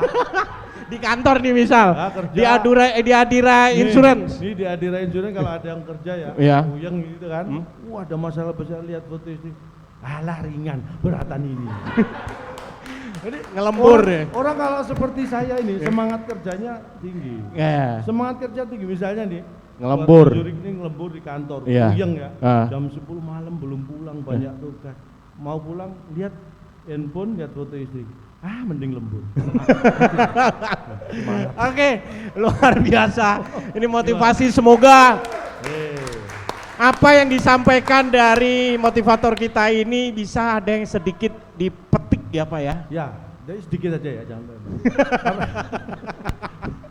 Di kantor nih misal. Ya, kerja. Di Adira Insurance. Ini di Adira Insurance kalau ada yang kerja ya, Iya. puyeng gitu kan. Wah, ada masalah besar lihat foto istri. Alah ringan, beratan ini. Jadi Ngelembur orang, ya. orang kalau seperti saya ini semangat kerjanya tinggi. Ya. Semangat kerja tinggi misalnya nih. Ngelembur. Buat Zurich ini ngelembur di kantor, Iya. puyeng ya. Ah. Jam 10 malam belum pulang banyak tugas. Mau pulang lihat handphone, lihat foto istri. Ah, mending lembur. Oke, luar biasa. Ini motivasi semoga apa yang disampaikan dari motivator kita ini bisa ada yang sedikit dipetik ya Pak ya. Ya, jadi sedikit aja ya, jangan banyak.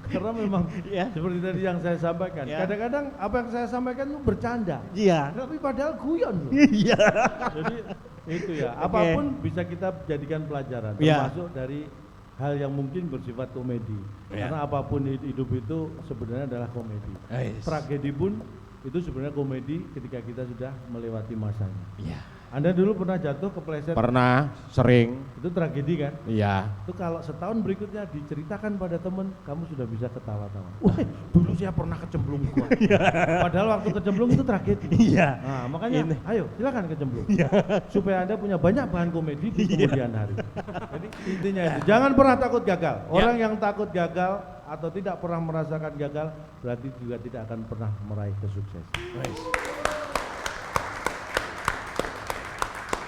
Karena memang Ya. seperti tadi yang saya sampaikan. Ya. Kadang-kadang apa yang saya sampaikan itu bercanda. Iya. Tapi padahal guyon loh. Iya. Jadi itu ya, Oke. apapun bisa kita jadikan pelajaran, Ya. termasuk dari hal yang mungkin bersifat komedi. Ya. Karena apapun hidup itu sebenarnya adalah komedi. Yes. Tragedi pun itu sebenarnya komedi ketika kita sudah melewati masanya. Iya. Anda dulu pernah jatuh kepleset, Pernah, sering. itu tragedi kan? Iya. Itu kalau setahun berikutnya diceritakan pada teman, kamu sudah bisa ketawa-tawa. Wah, dulu saya pernah kecemplung gua. Padahal waktu kecemplung itu tragedi. Iya. Nah, makanya Ini. ayo silakan kecemplung. Supaya Anda punya banyak bahan komedi di kemudian hari. Jadi intinya itu, jangan pernah takut gagal. Orang yang takut gagal atau tidak pernah merasakan gagal berarti juga tidak akan pernah meraih kesuksesan.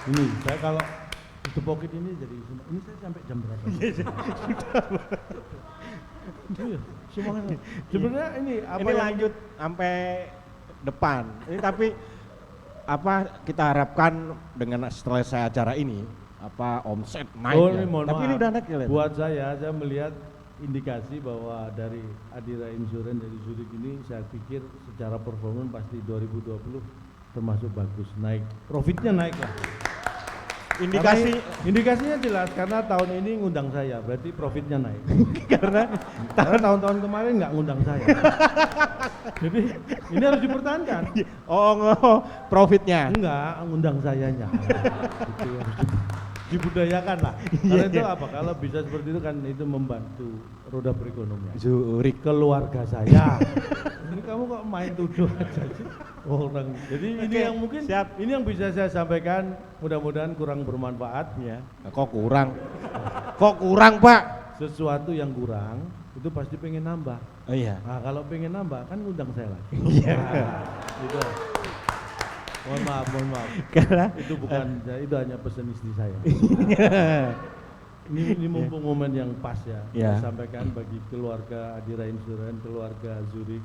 Ini saya kalau di The Pocket ini jadi ini saya sampai jam berapa? Iya, semuanya. Sebenarnya ini apa Ini yang lanjut sampai depan. Ini tapi apa kita harapkan dengan setelah saya acara ini apa omset naik Oh, ya. ini mohon Tapi maaf. ini udah naik ya. Len? Buat saya melihat indikasi bahwa dari Adira Insurance dari Zurich ini saya pikir secara performa pasti 2020 termasuk bagus, naik. Profitnya naik lah. Indikasinya jelas karena tahun ini ngundang saya, berarti profitnya naik. karena Karena tahun-tahun kemarin nggak ngundang saya. Jadi ini harus dipertahankan. profitnya. Enggak, ngundang sayanya. Itu harus dibudayakan lah. Karena itu apa? Kalau bisa seperti itu kan itu membantu roda perekonomian. Zurich. Keluarga saya. Ini kamu kok main tuduh aja sih orang. Jadi ini yang mungkin ini yang bisa saya sampaikan. Mudah-mudahan kurang bermanfaat. Ya. Kok kurang? Kok kurang, Pak? Sesuatu yang kurang itu pasti pengen nambah. Oh iya. Nah kalau pengen nambah kan ngundang saya lagi. Iya. Gitu. Mohon maaf. Karena Itu bukan saya, itu hanya pesan istri saya. Ini mumpung momen yang pas ya. Ya. Saya sampaikan bagi keluarga Adira Insurance, keluarga Zurich.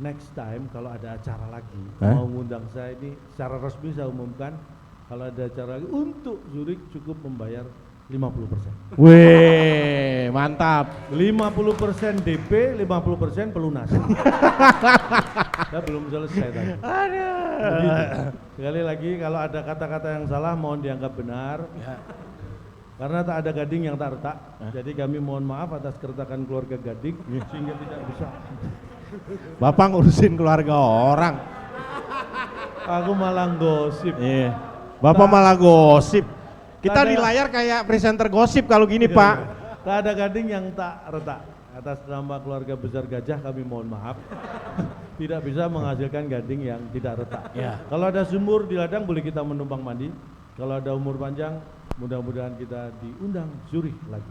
Next time kalau ada acara lagi mau ngundang saya ini secara resmi saya umumkan kalau ada acara lagi untuk Zurich cukup membayar 50%. Wih, mantap. 50% DP, 50% pelunasan. Saya belum selesai tadi. Begitu. Sekali lagi kalau ada kata-kata yang salah mohon dianggap benar. Karena tak ada gading yang tak retak. Jadi kami mohon maaf atas keretakan keluarga gading sehingga tidak bisa. Bapak ngurusin keluarga orang. Aku malah gosip. Iya. Bapak malah gosip. Kita di layar kayak presenter gosip kalau gini, Pak. Tak ada gading yang tak retak. Atas nama keluarga besar Gajah kami mohon maaf. Tidak bisa menghasilkan gading yang tidak retak. Kalau ada sumur di ladang boleh kita menumpang mandi. Kalau ada umur panjang mudah-mudahan kita diundang Zurich lagi.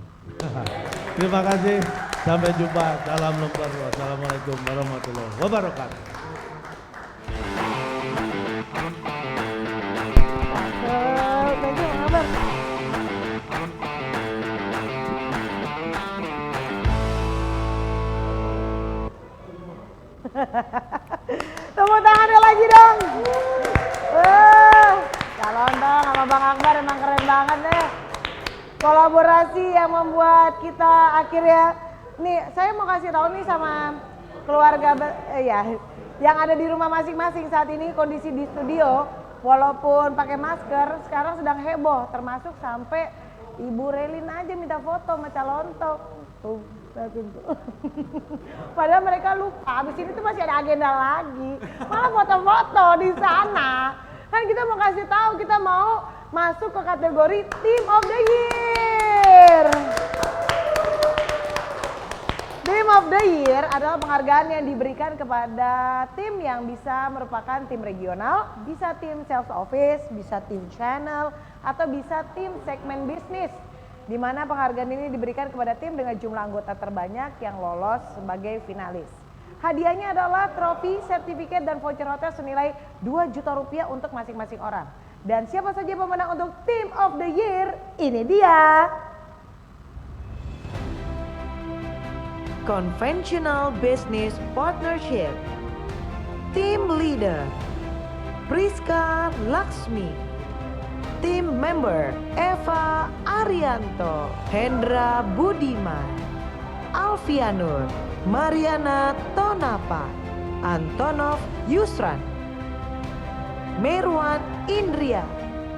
Terima kasih. Sampai jumpa. Salam lembar. Wassalamualaikum warahmatullahi wabarakatuh. Thank you, Bang Akbar. Tepuk tangannya lagi dong. Calon dong sama Bang Akbar emang keren banget deh. Kolaborasi yang membuat kita akhirnya, nih saya mau kasih tahu nih sama keluarga yang ada di rumah masing-masing saat ini kondisi di studio. Walaupun pakai masker, sekarang sedang heboh, termasuk sampai Ibu Relin aja minta foto sama Calontok. Tuh, liatin tuh. Padahal mereka lupa, abis ini tuh masih ada agenda lagi. Malah foto-foto di sana. Kan kita mau kasih tahu, kita mau masuk ke kategori Team of the Year. Team of the Year adalah penghargaan yang diberikan kepada tim yang bisa merupakan tim regional, bisa tim sales office, bisa tim channel, atau bisa tim segmen bisnis. Di mana penghargaan ini diberikan kepada tim dengan jumlah anggota terbanyak yang lolos sebagai finalis. Hadiahnya adalah trofi, sertifikat, dan voucher hotel senilai 2 juta rupiah untuk masing-masing orang. Dan siapa saja pemenang untuk Team of the Year? Ini dia. Conventional Business Partnership. Team Leader Priska Laksmi. Team Member Eva Arianto, Hendra Budiman, Alfianur, Mariana Tonapa, Antonov Yusran, Merwan Indria,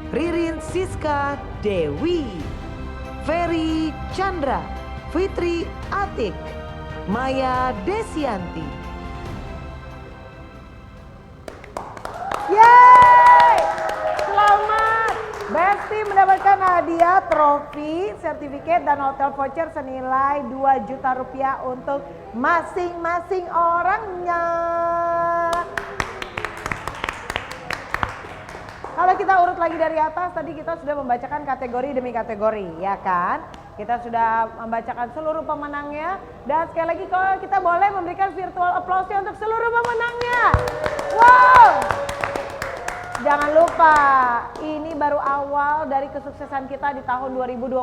Ririn Siska Dewi, Ferry Chandra, Fitri Atik, Maya Desianti. Yeay! Selamat! Besti mendapatkan hadiah trofi, sertifikat, dan hotel voucher senilai 2 juta rupiah untuk masing-masing orangnya. Kalau kita urut lagi dari atas, tadi kita sudah membacakan kategori demi kategori, ya kan? Kita sudah membacakan seluruh pemenangnya, dan sekali lagi kalau kita boleh memberikan virtual applause untuk seluruh pemenangnya. Wow! Jangan lupa, ini baru awal dari kesuksesan kita di tahun 2021.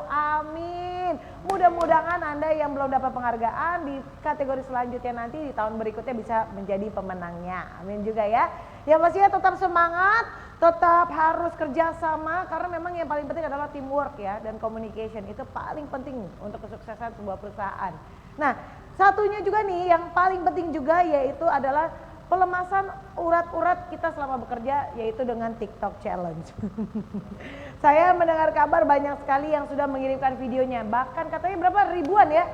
Amin. Mudah-mudahan Anda yang belum dapat penghargaan di kategori selanjutnya nanti di tahun berikutnya bisa menjadi pemenangnya. Amin juga ya. Yang pastinya tetap semangat, tetap harus kerjasama karena memang yang paling penting adalah teamwork ya, dan communication itu paling penting untuk kesuksesan sebuah perusahaan. Nah, satunya juga nih yang paling penting juga yaitu adalah pelemasan urat-urat kita selama bekerja, yaitu dengan TikTok Challenge. Saya mendengar kabar banyak sekali yang sudah mengirimkan videonya, bahkan katanya berapa ribuan ya?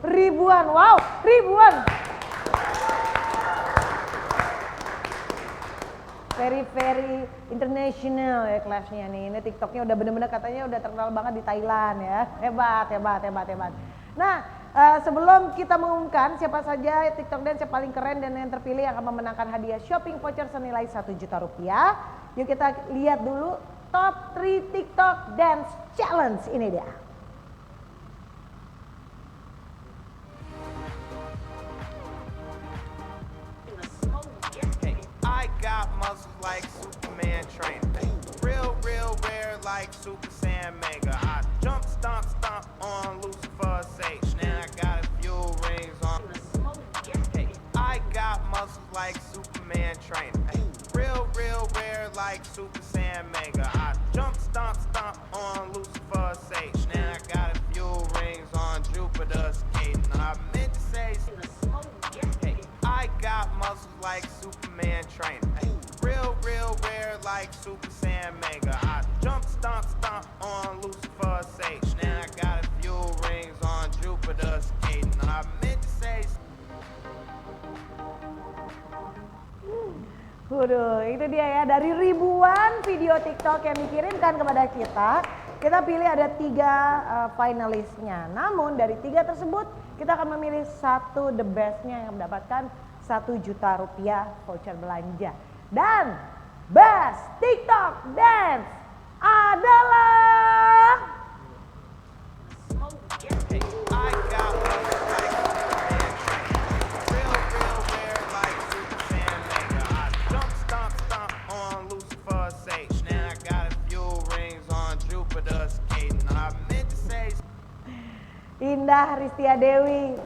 Ribuan, wow, ribuan. Very international ya kelasnya nih. Ini TikToknya udah bener-bener katanya udah terkenal banget di Thailand ya. Hebat. Nah, sebelum kita mengumumkan siapa saja TikTok dance yang paling keren dan yang terpilih yang akan memenangkan hadiah shopping voucher senilai 1 juta rupiah. Yuk kita lihat dulu top 3 TikTok dance challenge. Ini dia. Hey, I got muscles like Superman training. Hey, real rare like Super Saiyan Mega. I jump, stomp on Lucifer's stage. Now I got a few rings on. Hey, I got muscles like Superman training. Hey, real rare like Super Saiyan Mega. I jump, stomp on Lucifer's stage. Now I got a few rings on Jupiter's skating. I meant to say. Hey, I got muscles like Superman training. Hey, real rare like Super Saiyan Mega. I jump, stomp on Lucifer's stage. Now I got a few rings on Jupiter's skating. I meant to say. Waduh, itu dia ya, dari ribuan video TikTok yang dikirimkan kepada kita pilih ada 3 finalisnya. Namun dari 3 tersebut kita akan memilih satu the bestnya yang mendapatkan 1 juta rupiah voucher belanja. Dan best TikTok dance adalah Hey, I got muscles like Superman training. Real rare like Super Saiyan Mega. I jump, stomp on Lucifer's stage. Now I got a few rings on Jupiter's skating. I meant to say. Indah Ristia Dewi.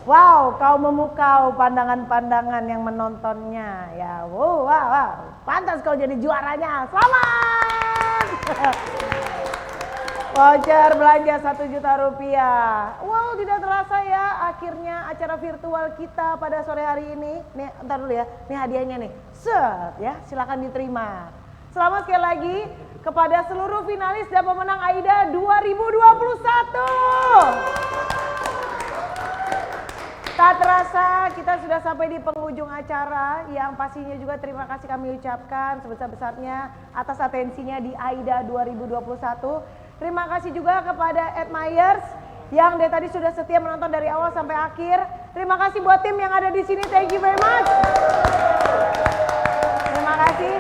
Wow, kau memukau pandangan-pandangan yang menontonnya. Ya, wow. Pantas kau jadi juaranya. Selamat! Voucher belanja 1 juta rupiah. Wow, tidak terasa ya akhirnya acara virtual kita pada sore hari ini. Nih, ntar dulu ya. Nih hadiahnya nih. Set ya, silakan diterima. Selamat sekali lagi kepada seluruh finalis dan pemenang AIDA 2021. Tak terasa kita sudah sampai di penghujung acara, yang pastinya juga terima kasih kami ucapkan sebesar-besarnya atas atensinya di AIDA 2021. Terima kasih juga kepada Ed Myers yang dari tadi sudah setia menonton dari awal sampai akhir. Terima kasih buat tim yang ada di sini, thank you very much. Terima kasih.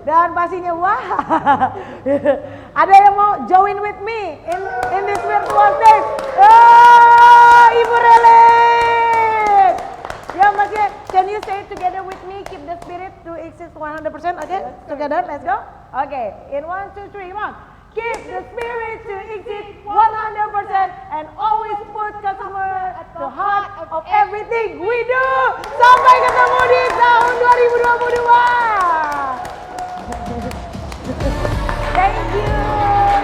Dan pastinya wah, ada yang mau join with me in this virtual stage. Oh, Ibu Relit. Ya Mas ya, can you say it together with me? Keep the spirit to exist 100%. Okay, together, let's go. Okay, in 1, 2, 3, 1. Keep the spirit to exist 100% and always put customer at the heart of everything we do. Sampai ketemu di tahun 2022. Thank you. Thank you so much.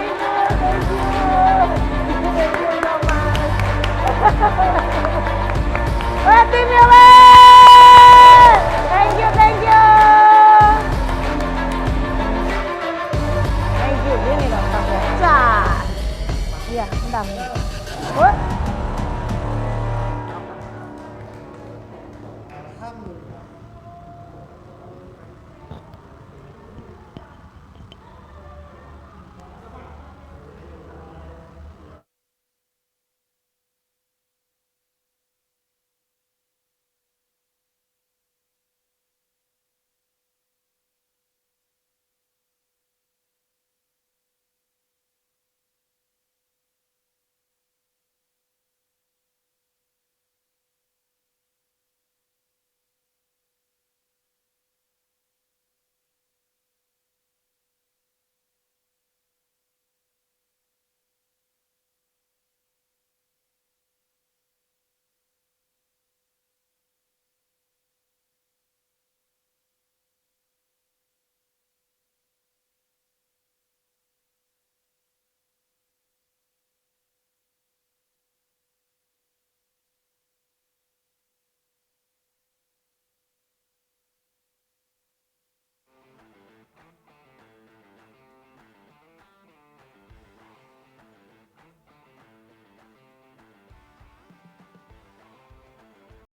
Tim Yole. Thank you. Thank you. Ini dong pakai. Cah. Iya, bentar. Alhamdulillah.